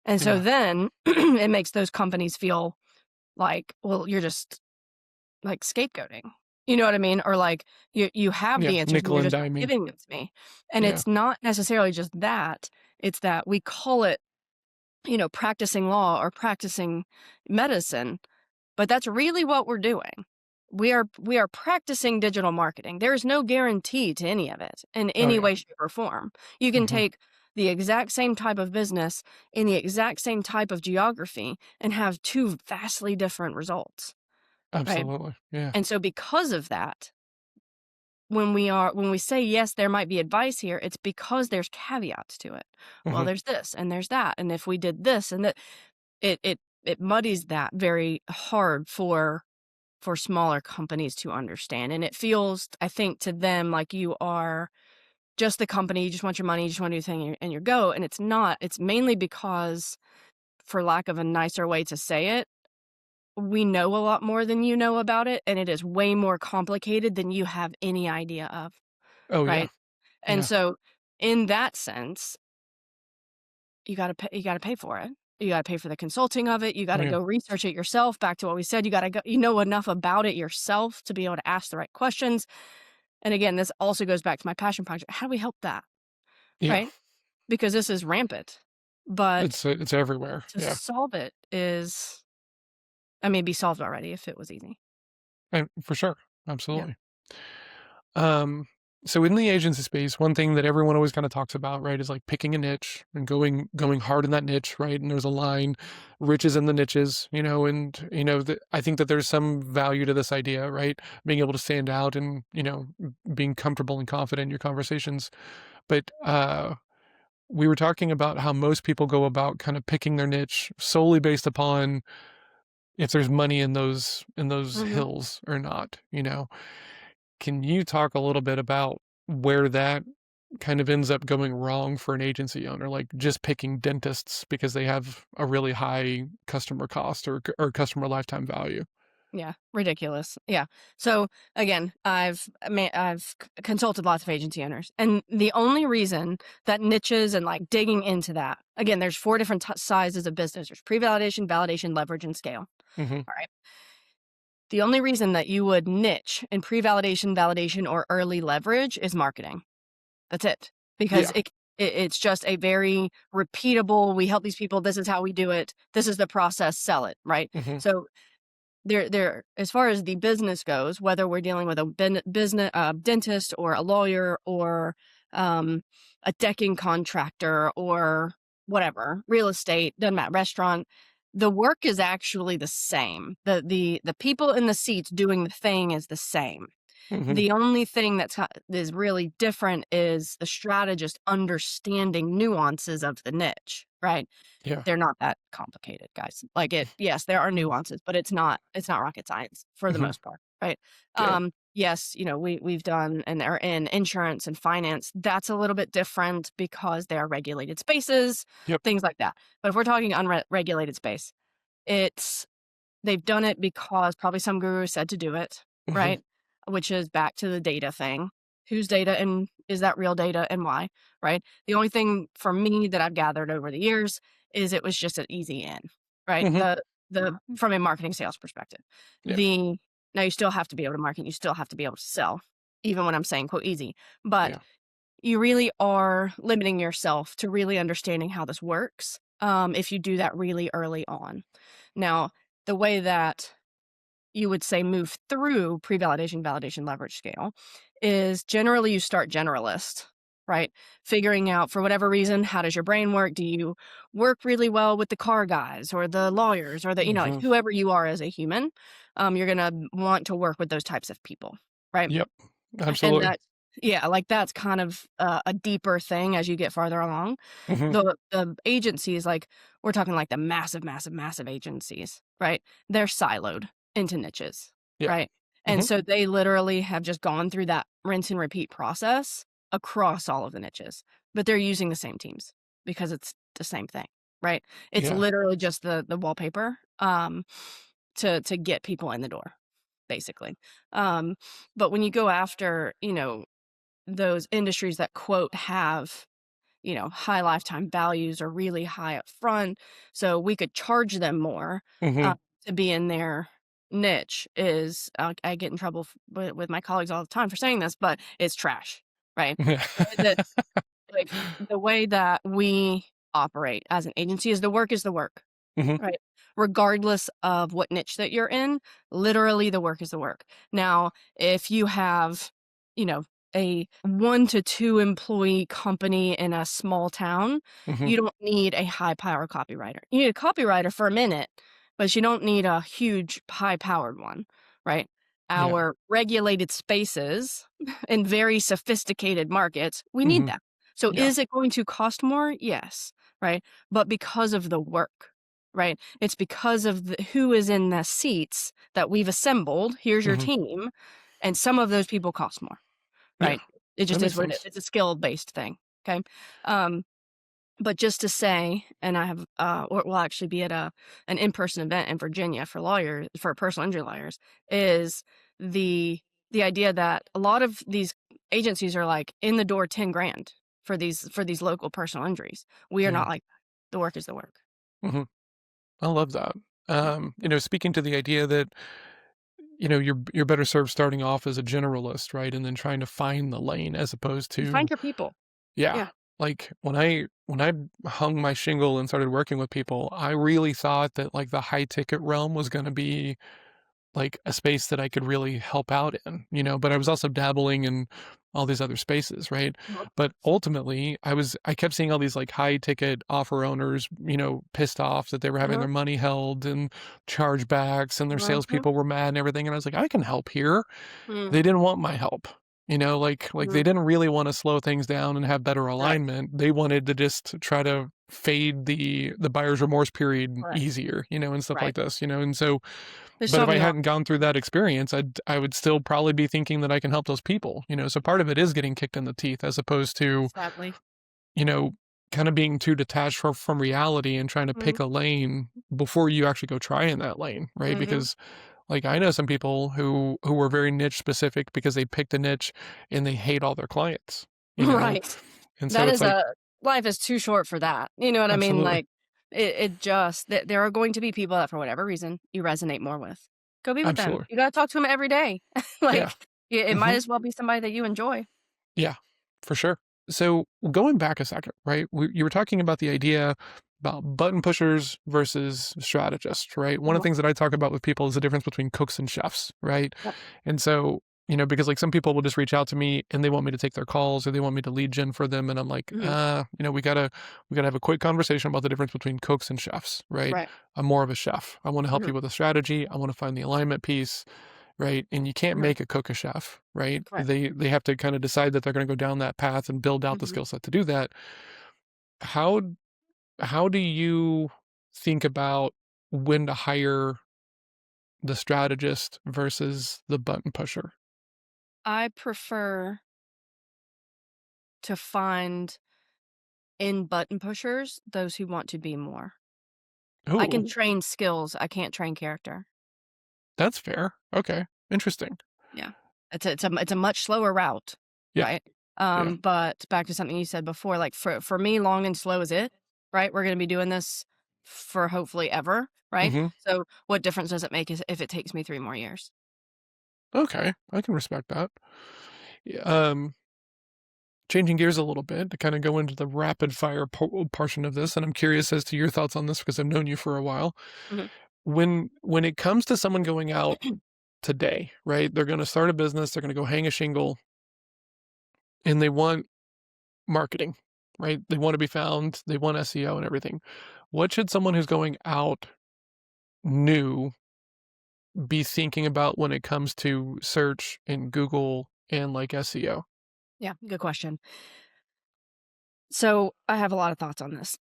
C: And so
B: yeah,
C: then it makes those companies feel like, well, you're just like scapegoating. You know what I mean? Or like you have
B: yeah,
C: the answers and
B: nickel
C: you're
B: and
C: just not
B: diming.
C: giving them to me. And
B: Yeah,
C: it's not necessarily just that. It's that we call it, practicing law or practicing medicine, but that's really what we're doing. We are practicing digital marketing. There is no guarantee to any of it in
B: oh,
C: any
B: yeah.
C: way, shape, or form. You can
B: Mhm.
C: take the exact same type of business in the exact same type of geography and have two vastly different results, right?
B: Absolutely, yeah.
C: And so because of that, when we say, "Yes, there might be advice here," it's because there's caveats to it. Well,
B: Mhm.
C: there's this and there's that, and if we did this and that, it muddies that very hard for smaller companies to understand, and it feels, I think, to them like you are just the company, you just want your money, you just wanna do the thing and you go, and it's not. It's mainly because, for lack of a nicer way to say it, we know a lot more than you know about it, and it is way more complicated than you have any idea of,
B: Oh, yeah,
C: right? And
B: yeah,
C: so in that sense, you gotta pay for it. You gotta pay for the consulting of it. You
B: oh,
C: gotta
B: yeah,
C: go research it yourself. Back to what we said, you know enough about it yourself to be able to ask the right questions. And again, this also goes back to my passion project. How do we help that,
B: yeah.
C: right? Because this is rampant. But
B: It's everywhere,
C: to
B: yeah,
C: solve it is, I mean, it'd be solved already if it was easy.
B: and for sure,
C: Yeah.
B: absolutely. Um, so in the agency space, one thing that everyone always kind of talks about, right, is like picking a niche and going hard in that niche, right? And there's a line, riches in the niches, and I think that there's some value to this idea, right? Being able to stand out and being comfortable and confident in your conversations. But we were talking about how most people go about kind of picking their niche solely based upon if there's money in those
C: Hmm.
B: hills or not. Can you talk a little bit about where that kind of ends up going wrong for an agency owner, like just picking dentists because they have a really high customer cost or customer lifetime value?
C: Yeah, ridiculous. Yeah. So again, I've consulted lots of agency owners, and the only reason that niches and like digging into that, again, there's four different sizes of business. There's pre-validation, validation, leverage, and scale.
B: Mhm.
C: All right. The only reason that you would niche in pre-validation, validation, or early leverage is marketing. That's it. Because it's just a very repeatable, we help these people, this is how we do it, this is the process, sell it, right?
B: Mm-hmm.
C: So there, as far as the business goes, whether we're dealing with a business dentist or a lawyer or a decking contractor or whatever, real estate, doesn't matter, restaurant, the work is actually the same. The people in the seats doing the thing is the same.
B: Mm-hmm.
C: The only thing is really different is the strategist understanding nuances of the niche, right?
B: Yeah.
C: They're not that complicated, guys. Like yes, there are nuances, but it's not rocket science for the
B: Mm-hmm.
C: most part, right?
B: Yeah.
C: Yes, we've done and are in insurance and finance. That's a little bit different because they are regulated spaces,
B: Yep.
C: things like that. But if we're talking unregulated space, they've done it because probably some guru said to do it,
B: Mm-hmm.
C: right? Which is back to the data thing. Whose data and is that real data and why, right? The only thing for me that I've gathered over the years is it was just an easy in, right?
B: Mm-hmm.
C: The from a marketing sales perspective.
B: Yeah.
C: Now you still have to be able to market, you still have to be able to sell, even when I'm saying quote easy. But
B: Yeah.
C: you really are limiting yourself to really understanding how this works if you do that really early on. Now, the way that you would say move through pre-validation, validation, leverage scale is generally you start generalist, right? Figuring out for whatever reason, how does your brain work? Do you work really well with the car guys or the lawyers or the, like
B: Mm-hmm.
C: whoever you are as a human? You're going to want to work with those types of people, right?
B: Yep.
C: And
B: Absolutely.
C: that's kind of a deeper thing as you get farther along.
B: Mm-hmm.
C: The agencies, like we're talking like the massive, massive, massive agencies, right? They're siloed into niches,
B: Yeah.
C: right?
B: Mm-hmm.
C: And so they literally have just gone through that rinse and repeat process across all of the niches, but they're using the same teams because it's the same thing, right? It's
B: Yeah.
C: literally just the wallpaper to get people in the door, basically. But when you go after, those industries that quote have high lifetime values or really high up front, so we could charge them more
B: Mm-hmm.
C: to be in their niche is I get in trouble with my colleagues all the time for saying this, but it's trash, right? The, like the way that we operate as an agency is the work,
B: Mm-hmm.
C: right? Regardless of what niche that you're in, literally the work is the work. Now, if you have, a 1 to 2 employee company in a small town,
B: Mm-hmm.
C: you don't need a high power copywriter. You need a copywriter for a minute, but you don't need a huge high powered one, right?
B: Yeah.
C: Our regulated spaces in very sophisticated markets, we
B: Mm-hmm.
C: need that. So
B: Yeah.
C: is it going to cost more? Yes, right? But because of the work, right? It's because of who is in the seats that we've assembled. Here's your
B: Mm-hmm.
C: team. And some of those people cost more,
B: Yeah.
C: right? It
B: That
C: just
B: makes
C: is what it is.
B: sense.
C: It's a skill-based thing, okay? But just to say, and I have, we'll actually be at an in-person event in Virginia for personal injury lawyers, is the idea that a lot of these agencies are like in the door 10 grand for these local personal injuries. We are
B: Yeah.
C: not like that. The work is the work.
B: Mm-hmm. I love that. Speaking to the idea that, you're better served starting off as a generalist, right? And then trying to find the lane as opposed
C: You
B: to,
C: find your people.
B: yeah.
C: Yeah.
B: Like when I hung my shingle and started working with people, I really thought that like the high ticket realm was going to be like a space that I could really help out in, but I was also dabbling in all these other spaces, right?
C: Mhm.
B: But ultimately, I kept seeing all these like high ticket offer owners, pissed off that they were having
C: Mhm.
B: their money held and chargebacks and their
C: Mhm.
B: salespeople were mad and everything. And I was like, I can help here.
C: Mm.
B: They didn't want my help. Like they
C: Mhm.
B: didn't really want to slow things down and have better
C: Right.
B: alignment. They wanted to just try to fade the buyer's remorse period
C: Correct.
B: easier, and stuff like
C: Right.
B: this, and so
C: There's
B: but
C: so
B: if I
C: many
B: hadn't gone through that experience, I would still probably be thinking that I can help those people, so part of it is getting kicked in the teeth as opposed to,
C: sadly.
B: you know, kind of being too detached from reality and trying to pick
C: Mhm.
B: a lane before you actually go try in that lane, right?
C: Mhm.
B: Because like I know some people who were very niche specific because they picked a niche and they hate all their clients,
C: Right.
B: and so
C: That
B: it's
C: is
B: like
C: life is too short for that. You know what I mean?
B: absolutely,
C: Like it just there are going to be people that for whatever reason you resonate more with. Go be with them.
B: absolutely,
C: You got to talk to them every day.
B: yeah,
C: Like it might
B: hmm
C: as well be somebody that you enjoy.
B: yeah, for sure. So going back a second, right? You were talking about the idea about button pushers versus strategists, right? One of the
C: Mhm.
B: things that I talk about with people is the difference between cooks and chefs, right?
C: Yep.
B: And so, because like some people will just reach out to me and they want me to take their calls or they want me to lead gen for them. And I'm like,
C: Mhm.
B: we gotta have a quick conversation about the difference between cooks and chefs, right?
C: Right.
B: I'm more of a chef. I want to help
C: Mhm.
B: you with a strategy. I want to find the alignment piece, right? And you can't
C: Mhm.
B: make a cook a chef, right?
C: Right.
B: They have to kind of decide that they're going to go down that path and build out the
C: Mhm.
B: skill set to do that. How how do you think about when to hire the strategist versus the button pusher?
C: I prefer to find in button pushers those who want to be more. I can
B: Oh,
C: train skills, I can't train character.
B: that's fair. Okay, interesting.
C: Yeah. It's a much slower route,
B: Yeah,
C: right?
B: yeah.
C: But back to something you said before, like for me, long and slow is it, right? We're gonna be doing this for hopefully ever, right?
B: Hmm.
C: So what difference does it make if it takes me 3 more years?
B: Okay, I can respect that. Yeah, changing gears a little bit to kind of go into the rapid fire portion of this, and I'm curious as to your thoughts on this because I've known you for a while.
C: Mhm.
B: When it comes to someone going out today, right? They're going to start a business, they're going to go hang a shingle, and they want marketing, right? They want to be found, they want SEO and everything. What should someone who's going out new be thinking about when it comes to search and Google and like SEO?
C: Yeah, good question. So I have a lot of thoughts on this.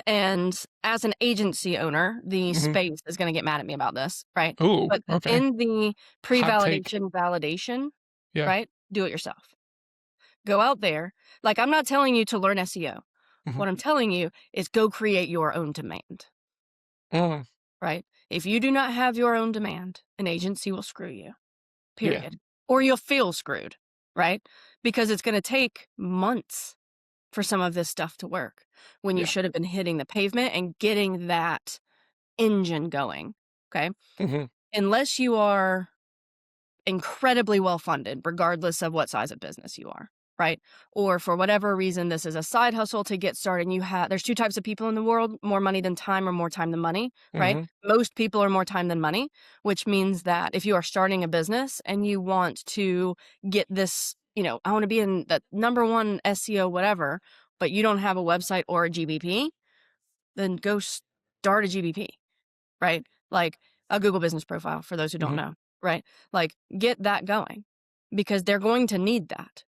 C: And as an agency owner, the
B: Hmm.
C: space is going to get mad at me about this, right?
B: Oh,
C: But
B: okay.
C: in the
B: Hot take.
C: pre-validation validation,
B: Yeah.
C: right? Do it yourself. Go out there. Like I'm not telling you to learn SEO.
B: Hmm.
C: What I'm telling you is go create your own demand,
B: Mm,
C: right? If you do not have your own demand, an agency will screw you.
B: yeah.
C: Period. Or you'll feel screwed, right? Because it's going to take months for some of this stuff to work when you
B: Yeah.
C: should have been hitting the pavement and getting that engine going. Okay.
B: Hmm.
C: Unless you are incredibly well funded, regardless of what size of business you are, right? Or for whatever reason, this is a side hustle to get started. And there's two types of people in the world, more money than time or more time than money, right?
B: Hmm.
C: Most people are more time than money, which means that if you are starting a business and you want to get this, I want to be in the number one SEO, whatever, but you don't have a website or a GBP, then go start a GBP, right? Like a Google business profile for those who don't
B: Hmm.
C: know, right? Like get that going because they're going to need that.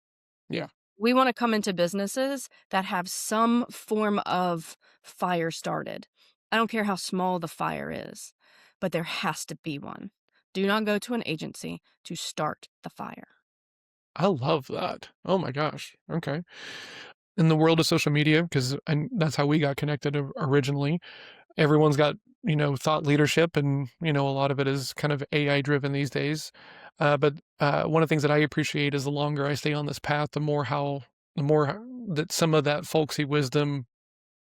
B: Yeah.
C: We want to come into businesses that have some form of fire started. I don't care how small the fire is, but there has to be one. Do not go to an agency to start the fire.
B: I love that. Oh my gosh. Okay. In the world of social media, because that's how we got connected originally. Everyone's got, thought leadership, and, a lot of it is kind of AI driven these days. But one of the things that I appreciate is the longer I stay on this path, the more that some of that folksy wisdom,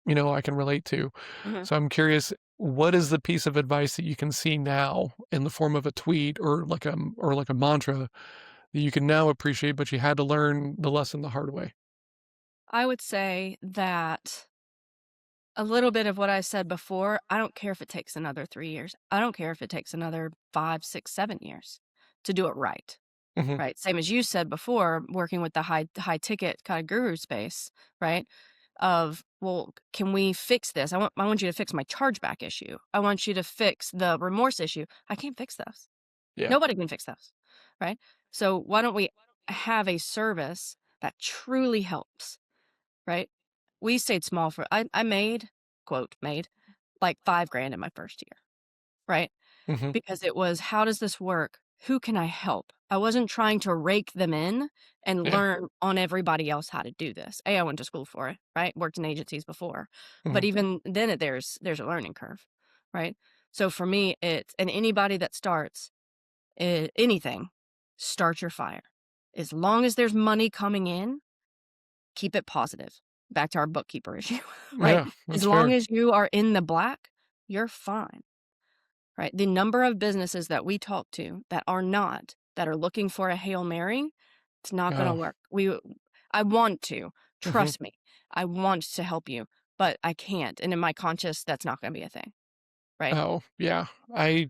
B: I can relate to.
C: Mhm.
B: So I'm curious, what is the piece of advice that you can see now in the form of a tweet or like a mantra that you can now appreciate, but you had to learn the lesson the hard way?
C: I would say that a little bit of what I said before, I don't care if it takes another 3 years. I don't care if it takes another 5, 6, 7 years to do it right.
B: Hmm.
C: Right. Same as you said before, working with the high ticket kind of guru space, right? Of, well, can we fix this? I want you to fix my chargeback issue. I want you to fix the remorse issue. I can't fix those.
B: Yeah.
C: Nobody can fix those. Right. So why don't we have a service that truly helps? Right. We stayed small I made, quote, made like 5 grand in my first year. Right.
B: Hmm.
C: Because it was, how does this work? Who can I help? I wasn't trying to rake them in and
B: Yeah.
C: learn on everybody else how to do this. I went to school for it, right? Worked in agencies before.
B: Hmm.
C: But even then there's a learning curve, right? So for me, it's and anybody that starts anything, start your fire. As long as there's money coming in, keep it positive. Back to our bookkeeper issue, right?
B: Yeah,
C: As
B: that's
C: long
B: fair.
C: as you are in the black, you're fine. Right? The number of businesses that we talk to that are not, that are looking for a Hail Mary, it's not gonna
B: Oh,
C: work. I want to,
B: Hmm.
C: Trust me. I want to help you, but I can't. And in my conscious, that's not going to be a thing. Right.
B: Oh, yeah. I,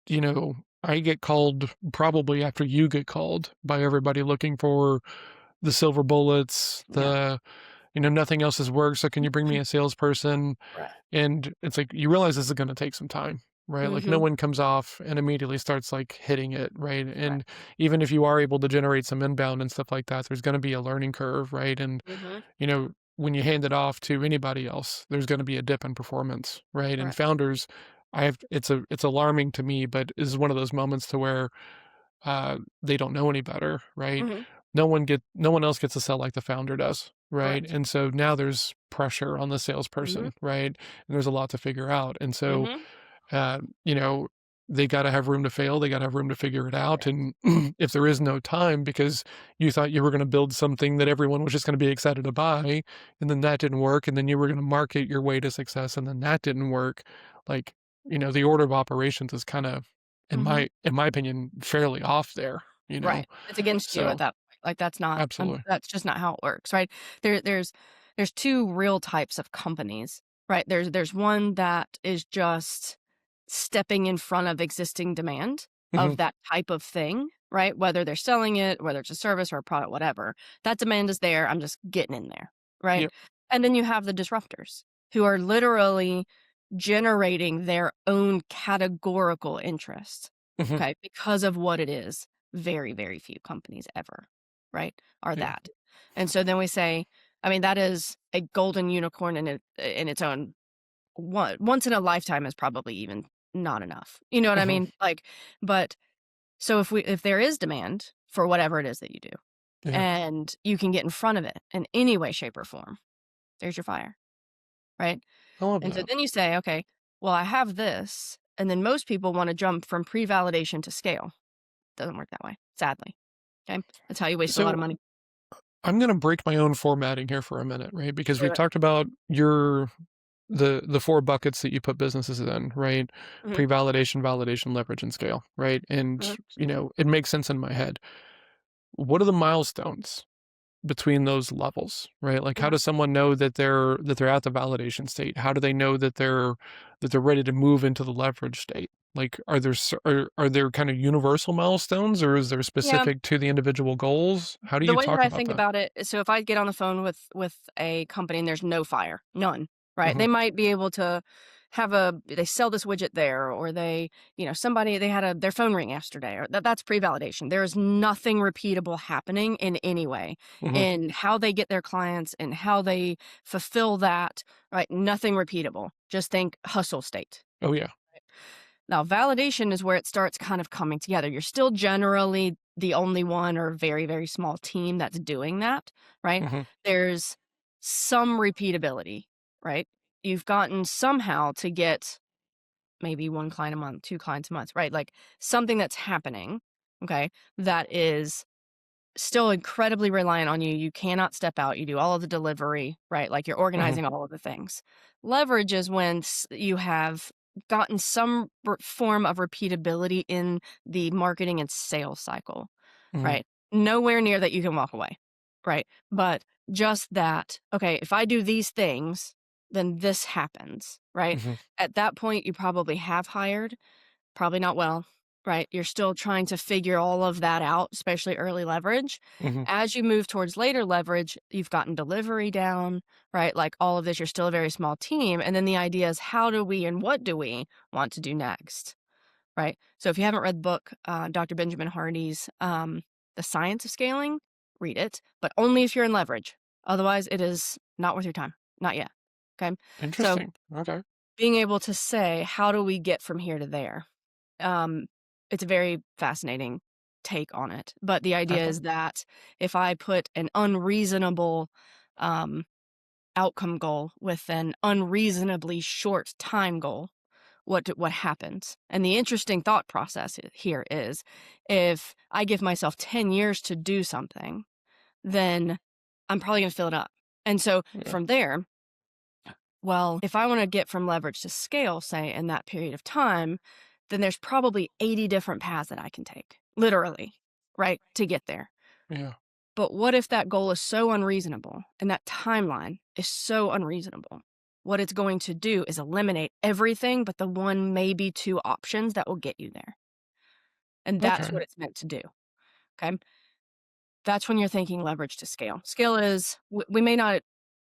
B: you know, I get called probably after you get called by everybody looking for the silver bullets,
C: Yeah.
B: nothing else has worked. So can you bring me a salesperson?
C: Right.
B: And it's like, you realize this is going to take some time, right? Like, no
C: Mm-hmm.
B: one comes off and immediately starts like hitting it, right?
C: Right.
B: And even if you are able to generate some inbound and stuff like that, there's going to be a learning curve, right? And,
C: Mm-hmm.
B: when you hand it off to anybody else, there's going to be a dip in performance, right? And
C: Right.
B: founders, it's alarming to me, but this is one of those moments to where they don't know any better, right?
C: Mm-hmm.
B: No one else gets to sell like the founder does, right?
C: Correct.
B: And so now there's pressure on the
C: Mm-hmm.
B: salesperson, right? And there's a lot to figure out. And so,
C: Mm-hmm.
B: uh, you know, they got to have room to fail. They got to have room to figure it out.
C: Yes.
B: And if there is no time because you thought you were going to build something that everyone was just going to be excited to buy, and then that didn't work, and then you were going to market your way to success, and then that didn't work, like, the order of operations is kind of,
C: Mm-hmm.
B: in my opinion, fairly off there, you know?
C: Right. It's against you at
B: So,
C: that point. Like
B: absolutely.
C: that's just not how it works, right? There's two real types of companies, right? There's one that is just stepping in front of existing demand
B: Mhm.
C: of that type of thing, right? Whether they're selling it, whether it's a service or a product, whatever. That demand is there. I'm just getting in there, right?
B: Yep.
C: And then you have the disruptors who are literally generating their own categorical interest,
B: Mhm.
C: okay, because of what it is. Very, very few companies ever, right, are
B: Yeah.
C: that. And so then we say, I mean, that is a golden unicorn in its own. Once in a lifetime is probably even not enough. You know what I
B: Mhm.
C: mean? Like, but so if there is demand for whatever it is that you do,
B: Yeah.
C: and you can get in front of it in any way, shape, or form, there's your fire, right?
B: I love
C: And so
B: that.
C: then you say, okay, well, I have this, and then most people want to jump from pre-validation to scale. Doesn't work that way, sadly. Okay, that's how you waste a lot of
B: So,
C: money.
B: I'm gonna break my own formatting here for a minute, right? Because
C: Do
B: we've
C: it.
B: talked about the 4 buckets that you put businesses in, right?
C: Mhm,
B: Pre-validation, validation, leverage, and scale, right? And,
C: mhm,
B: it makes sense in my head. What are the milestones between those levels, right? Like, how
C: mhm.
B: does someone know that they're at the validation state? How do they know that they're ready to move into the leverage state? Like, are there kind of universal milestones, or is there
C: Yeah,
B: specific to the individual goals? How do
C: the
B: you
C: way that
B: talk
C: I
B: about
C: think
B: that?
C: about it is, so if I get on the phone with a company and there's no fire, none, right?
B: Mhm.
C: They might be able to they sell this widget there, or somebody, they had their phone ring yesterday, or that's pre-validation. There is nothing repeatable happening in any way
B: Mhm.
C: in how they get their clients and how they fulfill that, right? Nothing repeatable. Just think hustle state.
B: Oh, yeah.
C: Now, validation is where it starts kind of coming together. You're still generally the only one or very, very small team that's doing that, right?
B: Mhm.
C: There's some repeatability, right? You've gotten somehow to get maybe one client a month, two clients a month, right? Like something that's happening, okay, that is still incredibly reliant on you. You cannot step out. You do all of the delivery, right? Like you're
B: Mhm.
C: organizing all of the things. Leverage is when you have gotten some form of repeatability in the marketing and sales cycle,
B: Mhm.
C: right? Nowhere near that you can walk away, right? But just that, okay, if I do these things, then this happens, right?
B: Mhm.
C: At that point, you probably have hired. Probably not well, right? You're still trying to figure all of that out, especially early leverage.
B: Mhm.
C: As you move towards later leverage, you've gotten delivery down, right? Like all of this, you're still a very small team. And then the idea is, how do we and what do we want to do next, right? So if you haven't read the book, Dr. Benjamin Hardy's The Science of Scaling, read it, but only if you're in leverage. Otherwise, it is not worth your time. Not yet. Okay. So
B: Interesting. Okay.
C: being able to say, how do we get from here to there? um, it's a very fascinating take on it. But the idea
B: Okay.
C: is that if I put an unreasonable um, outcome goal with an unreasonably short time goal, what happens? And the interesting thought process here is, if I give myself 10 years to do something, then I'm probably going to fill it up. And so
B: Yeah.
C: from there, well, if I want to get from leverage to scale, say, in that period of time, then there's probably 80 different paths that I can take, literally, right, to get there.
B: Yeah.
C: But what if that goal is so unreasonable and that timeline is so unreasonable? What it's going to do is eliminate everything but the one, maybe two options that will get you there. And that's
B: Okay.
C: what it's meant to do. Okay. That's when you're thinking leverage to scale. Scale is, we may not,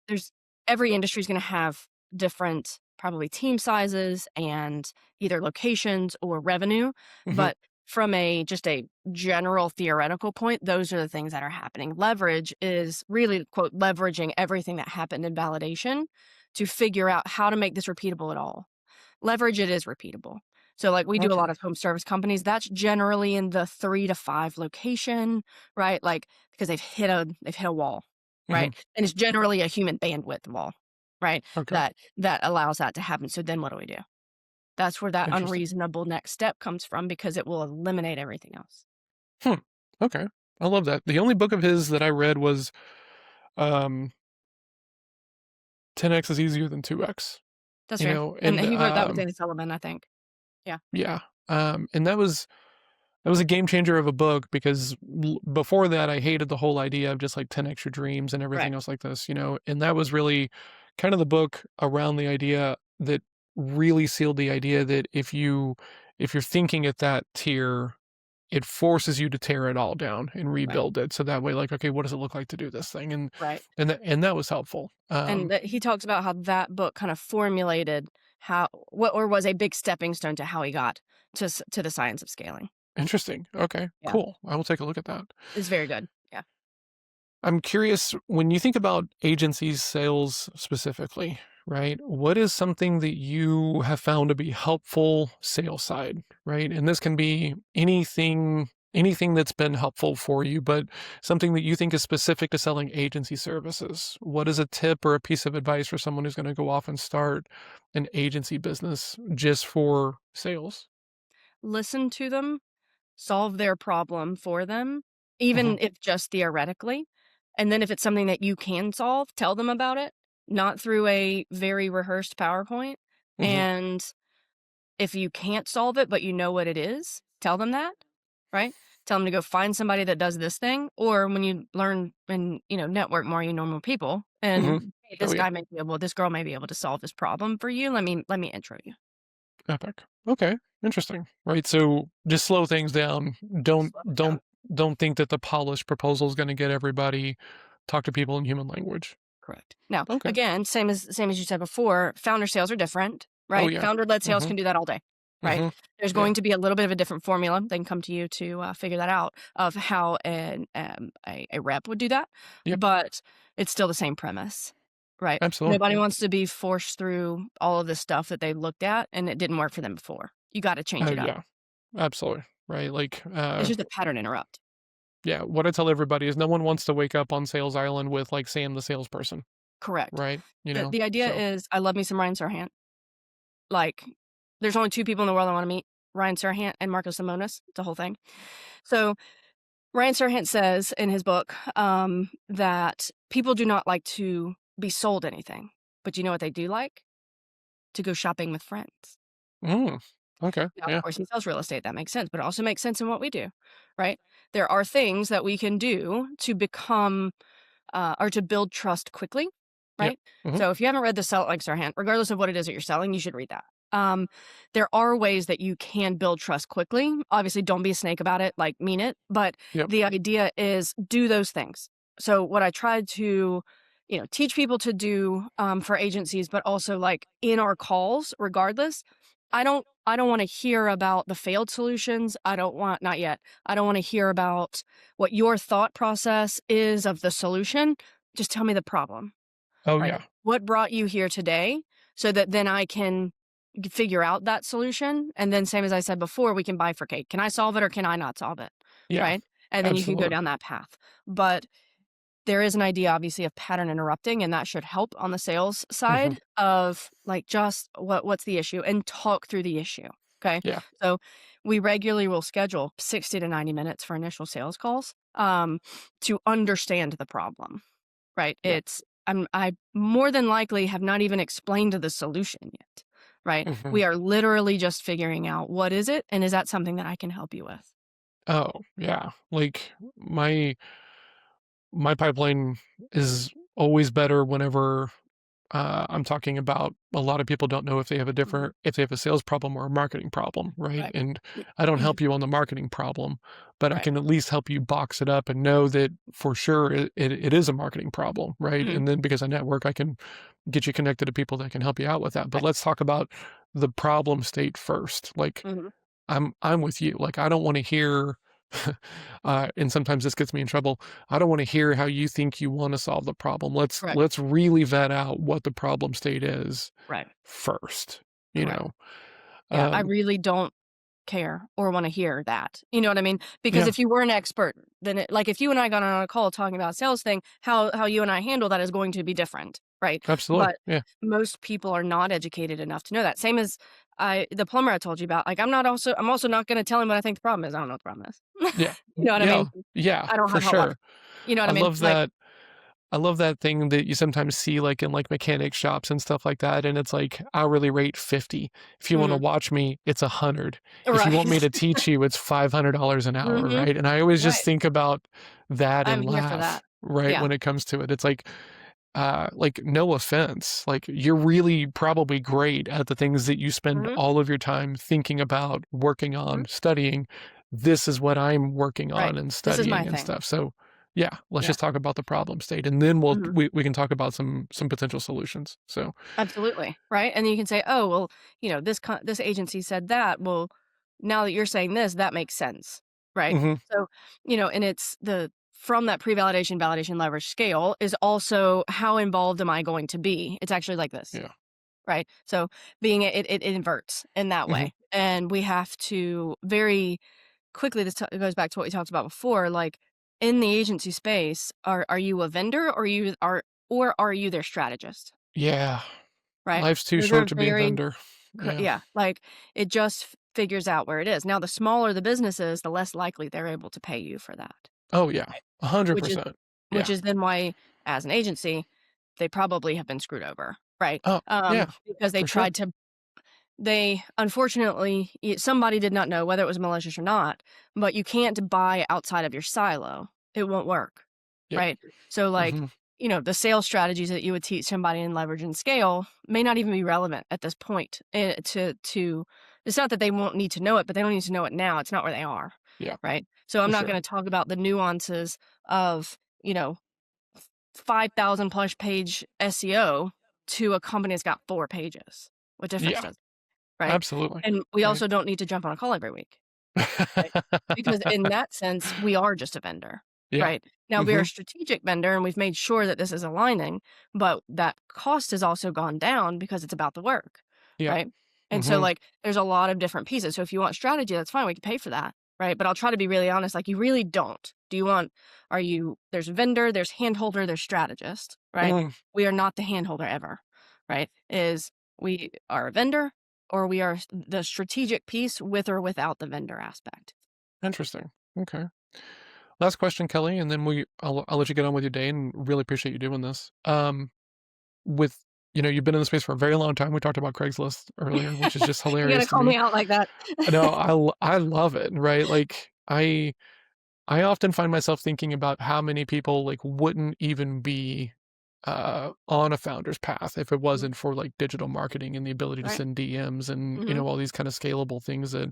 C: there's every industry is going to have different probably team sizes and either locations or revenue.
B: Hmm.
C: But from a just a general theoretical point, those are the things that are happening. Leverage is really, quote, leveraging everything that happened in validation to figure out how to make this repeatable at all. Leverage it is repeatable. So like we do a
B: Okay.
C: lot of home service companies, that's generally in the 3 to 5 location, right? Like because they've hit a wall,
B: Hmm.
C: right? And it's generally a human bandwidth wall, right?
B: Okay.
C: That allows that to happen. So then what do? That's where that
B: Interesting.
C: unreasonable next step comes from because it will eliminate everything else.
B: Hmm. Okay. I love that. The only book of his that I read was um 10x is easier than 2x.
C: That's
B: You
C: fair.
B: know,
C: And
B: and
C: he wrote that with Danny Sullivan, I think. Yeah.
B: yeah. And that was a game changer of a book because before that I hated the whole idea of just like 10x your dreams and
C: Right.
B: everything else like this, and that was really kind of the book around the idea that really sealed the idea that if you're thinking at that tier, it forces you to tear it all down and
C: Right.
B: rebuild it. So that way, like, okay, what does it look like to do this thing? And
C: Right.
B: and that was helpful.
C: And that he talks about how that book kind of formulated how what or was a big stepping stone to how he got to the science of scaling.
B: Interesting. Okay,
C: Yeah.
B: cool. I will take a look at that.
C: It's very good. Yeah.
B: I'm curious, when you think about agencies sales specifically, right? What is something that you have found to be helpful sales side, right? And this can be anything that's been helpful for you, but something that you think is specific to selling agency services. What is a tip or a piece of advice for someone who's going to go off and start an agency business just for sales?
C: Listen to them, solve their problem for them,
B: Hmm.
C: even if just theoretically. And then if it's something that you can solve, tell them about it, not through a very rehearsed PowerPoint.
B: Hmm.
C: And if you can't solve it, but you know what it is, tell them that, right? Tell them to go find somebody that does this thing. Or when you learn and, network more, you know more people.
B: Hmm.
C: And hey,
B: Oh
C: this
B: yeah.
C: guy may be able, this girl may be able to solve this problem for you. Let me intro you.
B: Epic. Okay, interesting. Right, so just slow things down. Don't
C: Slow it down.
B: don't don't think that the polished proposal is going to get everybody. Talk to people in human language.
C: Correct. Now,
B: Okay.
C: again, same as you said before, founder sales are different,
B: Oh
C: right?
B: yeah.
C: Founder-led sales
B: Mhm.
C: can do that all day, right?
B: Mhm.
C: There's
B: Yeah.
C: going to be a little bit of a different formula. They can come to you to figure that out of how a rep would do that,
B: Yep.
C: but it's still the same premise, right?
B: Absolutely.
C: Nobody wants to be forced through all of this stuff that they looked at and it didn't work for them before. You got to change
B: Oh
C: it up.
B: yeah. Absolutely. Right. Like
C: It's just a pattern interrupt.
B: yeah, what I tell everybody is no one wants to wake up on Sales Island with like Sam the salesperson,
C: Correct.
B: right?
C: The idea
B: So
C: is I love me some Ryan Serhant. Like, there's only 2 people in the world I wanna meet, Ryan Serhant and Marco Simonis, the whole thing. So, Ryan Serhant says in his book, that people do not like to be sold anything, but you know what they do like? To go shopping with friends.
B: mm, okay.
C: Now, of
B: Yeah.
C: course, he sells real estate, that makes sense, but it also makes sense in what we do, right? There are things that we can do to become, or to build trust quickly,
B: Yep.
C: right?
B: Mhm.
C: So if you haven't read The Sell It Like Sirhan, regardless of what it is that you're selling, you should read that. There are ways that you can build trust quickly. Obviously, don't be a snake about it, like mean it. But
B: Yep.
C: the idea is do those things. So what I tried to, teach people to do for agencies, but also like in our calls, regardless, I don't want to hear about the failed solutions. I don't want, not yet. I don't want to hear about what your thought process is of the solution. Just tell me the problem,
B: Oh
C: right?
B: yeah.
C: What brought you here today so that then I can figure out that solution. And then same as I said before, we can bifurcate. Can I solve it or can I not solve it?
B: Yeah.
C: Right. And then you can go
B: Absolutely.
C: down that path. But there is an idea obviously of pattern interrupting, and that should help on the sales
B: Mhm.
C: side of like just what's the issue and talk through the issue. Okay.
B: Yeah.
C: So we regularly will schedule 60 to 90 minutes for initial sales calls to understand the problem. Right.
B: Yep.
C: I more than likely have not even explained the solution yet. Right.
B: Mhm.
C: We are literally just figuring out what is it and is that something that I can help you with?
B: Oh, yeah. Like my my pipeline is always better whenever I'm talking about a lot of people don't know if they have a
C: Mhm.
B: if they have a sales problem or a marketing problem, right?
C: Right.
B: And I don't help you on the marketing problem, but I
C: Right.
B: can at least help you box it up and know that for sure it is a marketing problem, right?
C: Mhm.
B: And then because I network, I can get you connected to people that can help you out with that. But
C: Right.
B: let's talk about the problem state first. Like
C: Mhm.
B: I'm with you. Like I don't want to hear and sometimes this gets me in trouble. I don't want to hear how you think you want to solve the problem.
C: Correct.
B: Let's really vet out what the problem state is
C: Right.
B: first, you
C: Correct.
B: know.
C: Yeah, I
B: Um
C: really don't care or want to hear that. You know what I mean? Because
B: yeah,
C: if you were an expert, then like if you and I got on a call talking about sales thing, how you and I handle that is going to be different, right?
B: absolutely.
C: But
B: Yeah.
C: most people are not educated enough to know that. Same as the plumber I told you about. Like I'm also not going to tell him what I think the problem is. I don't know what the problem is.
B: Yeah.
C: You know what I
B: Yeah.
C: mean?
B: Yeah,
C: I don't
B: for
C: have hot water.
B: sure.
C: You know what
B: I
C: I mean?
B: love
C: Like
B: that I love that thing that you sometimes see like in like mechanic shops and stuff like that. And it's like hourly rate 50. If you want to
C: mhm,
B: watch me, it's 100. If you want me
C: right.
B: to teach you, it's $500 an hour,
C: hmm
B: right? And I always just
C: Right.
B: think about that
C: I'm
B: and
C: here for
B: laugh,
C: that.
B: right?
C: Yeah.
B: When it comes to it. It's like no offense. Like you're really probably great at the things that you spend
C: hmm
B: all of your time thinking about, working
C: hmm
B: on, studying. This is what I'm working
C: Right.
B: on and
C: This is my
B: studying and
C: thing.
B: stuff. So yeah, let's
C: Yeah.
B: just talk about the problem state and then
C: Mhm.
B: we can talk about some potential solutions. So,
C: Absolutely, right? And then you can say, "Oh, well, this agency said that. Well, now that you're saying this, that makes sense." Right?
B: mhm,
C: So, and it's the from that pre-validation, validation, leverage scale is also how involved am I going to be? It's actually like this,
B: yeah.
C: right? So, being it inverts in that
B: Mhm.
C: way. And we have to very quickly goes back to what we talked about before, like in the agency space, are you a vendor or are you their strategist?
B: Yeah.
C: Right?
B: Life's too
C: Those
B: short
C: are
B: to be a
C: very
B: vendor. Yeah.
C: yeah, like, it just figures out where it is. Now the smaller the business is, the less likely they're able to pay you for that,
B: Oh, yeah.
C: which is
B: 100%.
C: which
B: Yeah.
C: is then why, as an agency, they probably have been screwed over, right?
B: Oh, yeah,
C: Because
B: for sure.
C: they unfortunately, somebody did not know whether it was malicious or not, but you can't buy outside of your silo. It won't work,
B: Yep.
C: right? So, like,
B: Mhm.
C: the sales strategies that you would teach somebody in leverage and scale may not even be relevant at this point. To it's not that they won't need to know it, but they don't need to know it now. It's not where they are,
B: Yeah,
C: right? So I'm
B: for
C: not
B: sure.
C: going to talk about the nuances of 5,000 plus page SEO to a company that's got 4 pages. What difference
B: Yeah,
C: does right?
B: absolutely.
C: And we
B: Right.
C: also don't need to jump on a call every week, right? Because in that sense, we are just a vendor,
B: Yeah.
C: right? Now we are a
B: Mhm.
C: strategic vendor and we've made sure that this is aligning, but that cost has also gone down because it's about the work,
B: Yeah.
C: right? And so
B: Mhm.
C: like there's a lot of different pieces. So if you want strategy, that's fine. We can pay for that, right? But I'll try to be really honest. Like you really don't. There's vendor, there's handholder, there's strategist, right?
B: Mm,
C: We are not the handholder ever, right? Is we are a vendor or we are the strategic piece with or without the vendor aspect.
B: interesting. Okay. Last question, Kelly, and then I'll let you get on with your day and really appreciate you doing this. With you've been in the space for a very long time. We talked about Craigslist earlier, which is just
C: You gotta
B: hilarious to
C: call
B: me.
C: me out like that.
B: No, I love it, right? Like I often find myself thinking about how many people like wouldn't even be on a founder's path if it
C: Mhm.
B: wasn't for like digital marketing and the ability to
C: Right.
B: send DMs and
C: Mhm.
B: all these kind of scalable things that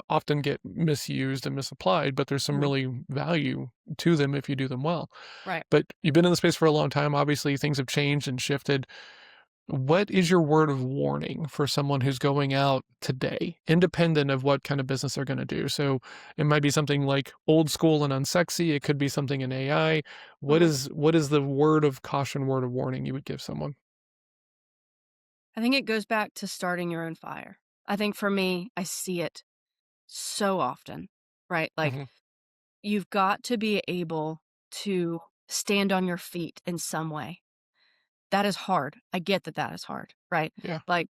B: often get misused and misapplied, but there's some
C: Mhm.
B: really value to them if you do them well.
C: Right.
B: But you've been in the space for a long time. Obviously, things have changed and shifted. What is your word of warning for someone who's going out today, independent of what kind of business they're going to do? So it might be something like old school and unsexy. It could be something in AI.
C: Mhm.
B: What is the word of caution, word of warning you would give someone?
C: I think it goes back to starting your own fire. I think for me, I see it so often, right? Like,
B: Hmm.
C: you've got to be able to stand on your feet in some way. That is hard. I get that that is hard, right?
B: Yeah.
C: Like,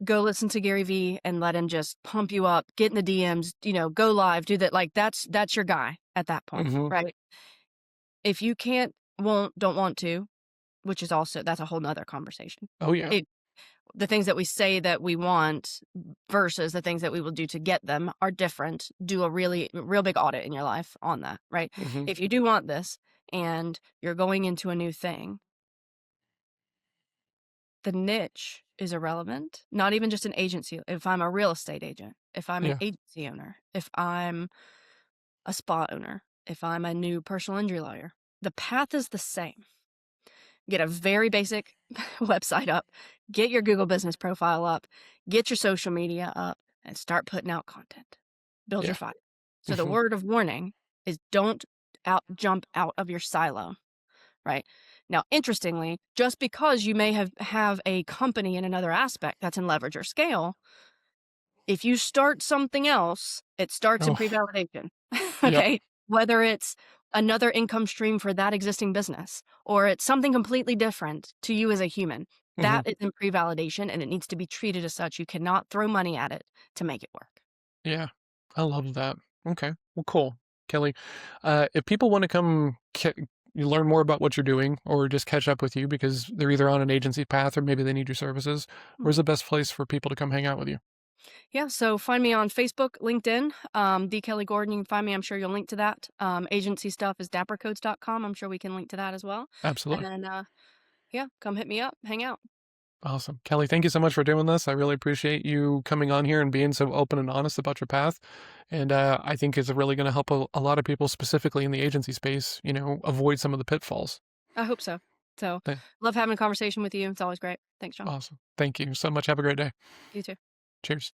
C: go listen to Gary Vee and let him just pump you up, get in the DMs, go live, do that. Like, that's your guy at that point,
B: Hmm.
C: right? If you can't, won't, don't want to, which is also that's a whole nother conversation.
B: Oh yeah.
C: It The things that we say that we want versus the things that we will do to get them are different. Do a real big audit in your life on that, right?
B: Hmm.
C: If you do want this, and you're going into a new thing, the niche is irrelevant. Not even just an agency. If I'm a real estate agent, if I'm an
B: Yeah.
C: agency owner, if I'm a spa owner, if I'm a new personal injury lawyer, the path is the same. Get a very basic website up, get your Google business profile up, get your social media up, and start putting out content. Build your
B: Yeah.
C: file. So the word of warning is don't jump out of your silo, right? Now, interestingly, just because you may have a company in another aspect that's in leverage or scale, if you start something else, it starts in
B: Oh,
C: pre-validation.
B: yep.
C: Okay. Whether it's another income stream for that existing business or it's something completely different to you as a human,
B: hmm
C: that is in pre-validation and it needs to be treated as such. You cannot throw money at it to make it work.
B: Yeah. I love that. Okay. Well, cool. Kelly, if people want to come you learn more about what you're doing or just catch up with you because they're either on an agency path or maybe they need your services, where's the best place for people to come hang out with you?
C: Yeah, so find me on Facebook, LinkedIn, D. Kelly Gordon. You can find me. I'm sure you'll link to that. Agency stuff is dappercodes.com. I'm sure we can link to that as well. And
B: Absolutely.
C: then, yeah, come hit me up, hang out.
B: Awesome. Kelly, thank you so much for doing this. I really appreciate you coming on here and being so open and honest about your path. And I think it's really going to help a lot of people, specifically in the agency space, avoid some of the pitfalls.
C: I hope so. So,
B: Th-
C: love having a conversation with you. It's always great. Thanks, John.
B: Awesome. Thank you so much. Have a great day.
C: You too.
B: Cheers.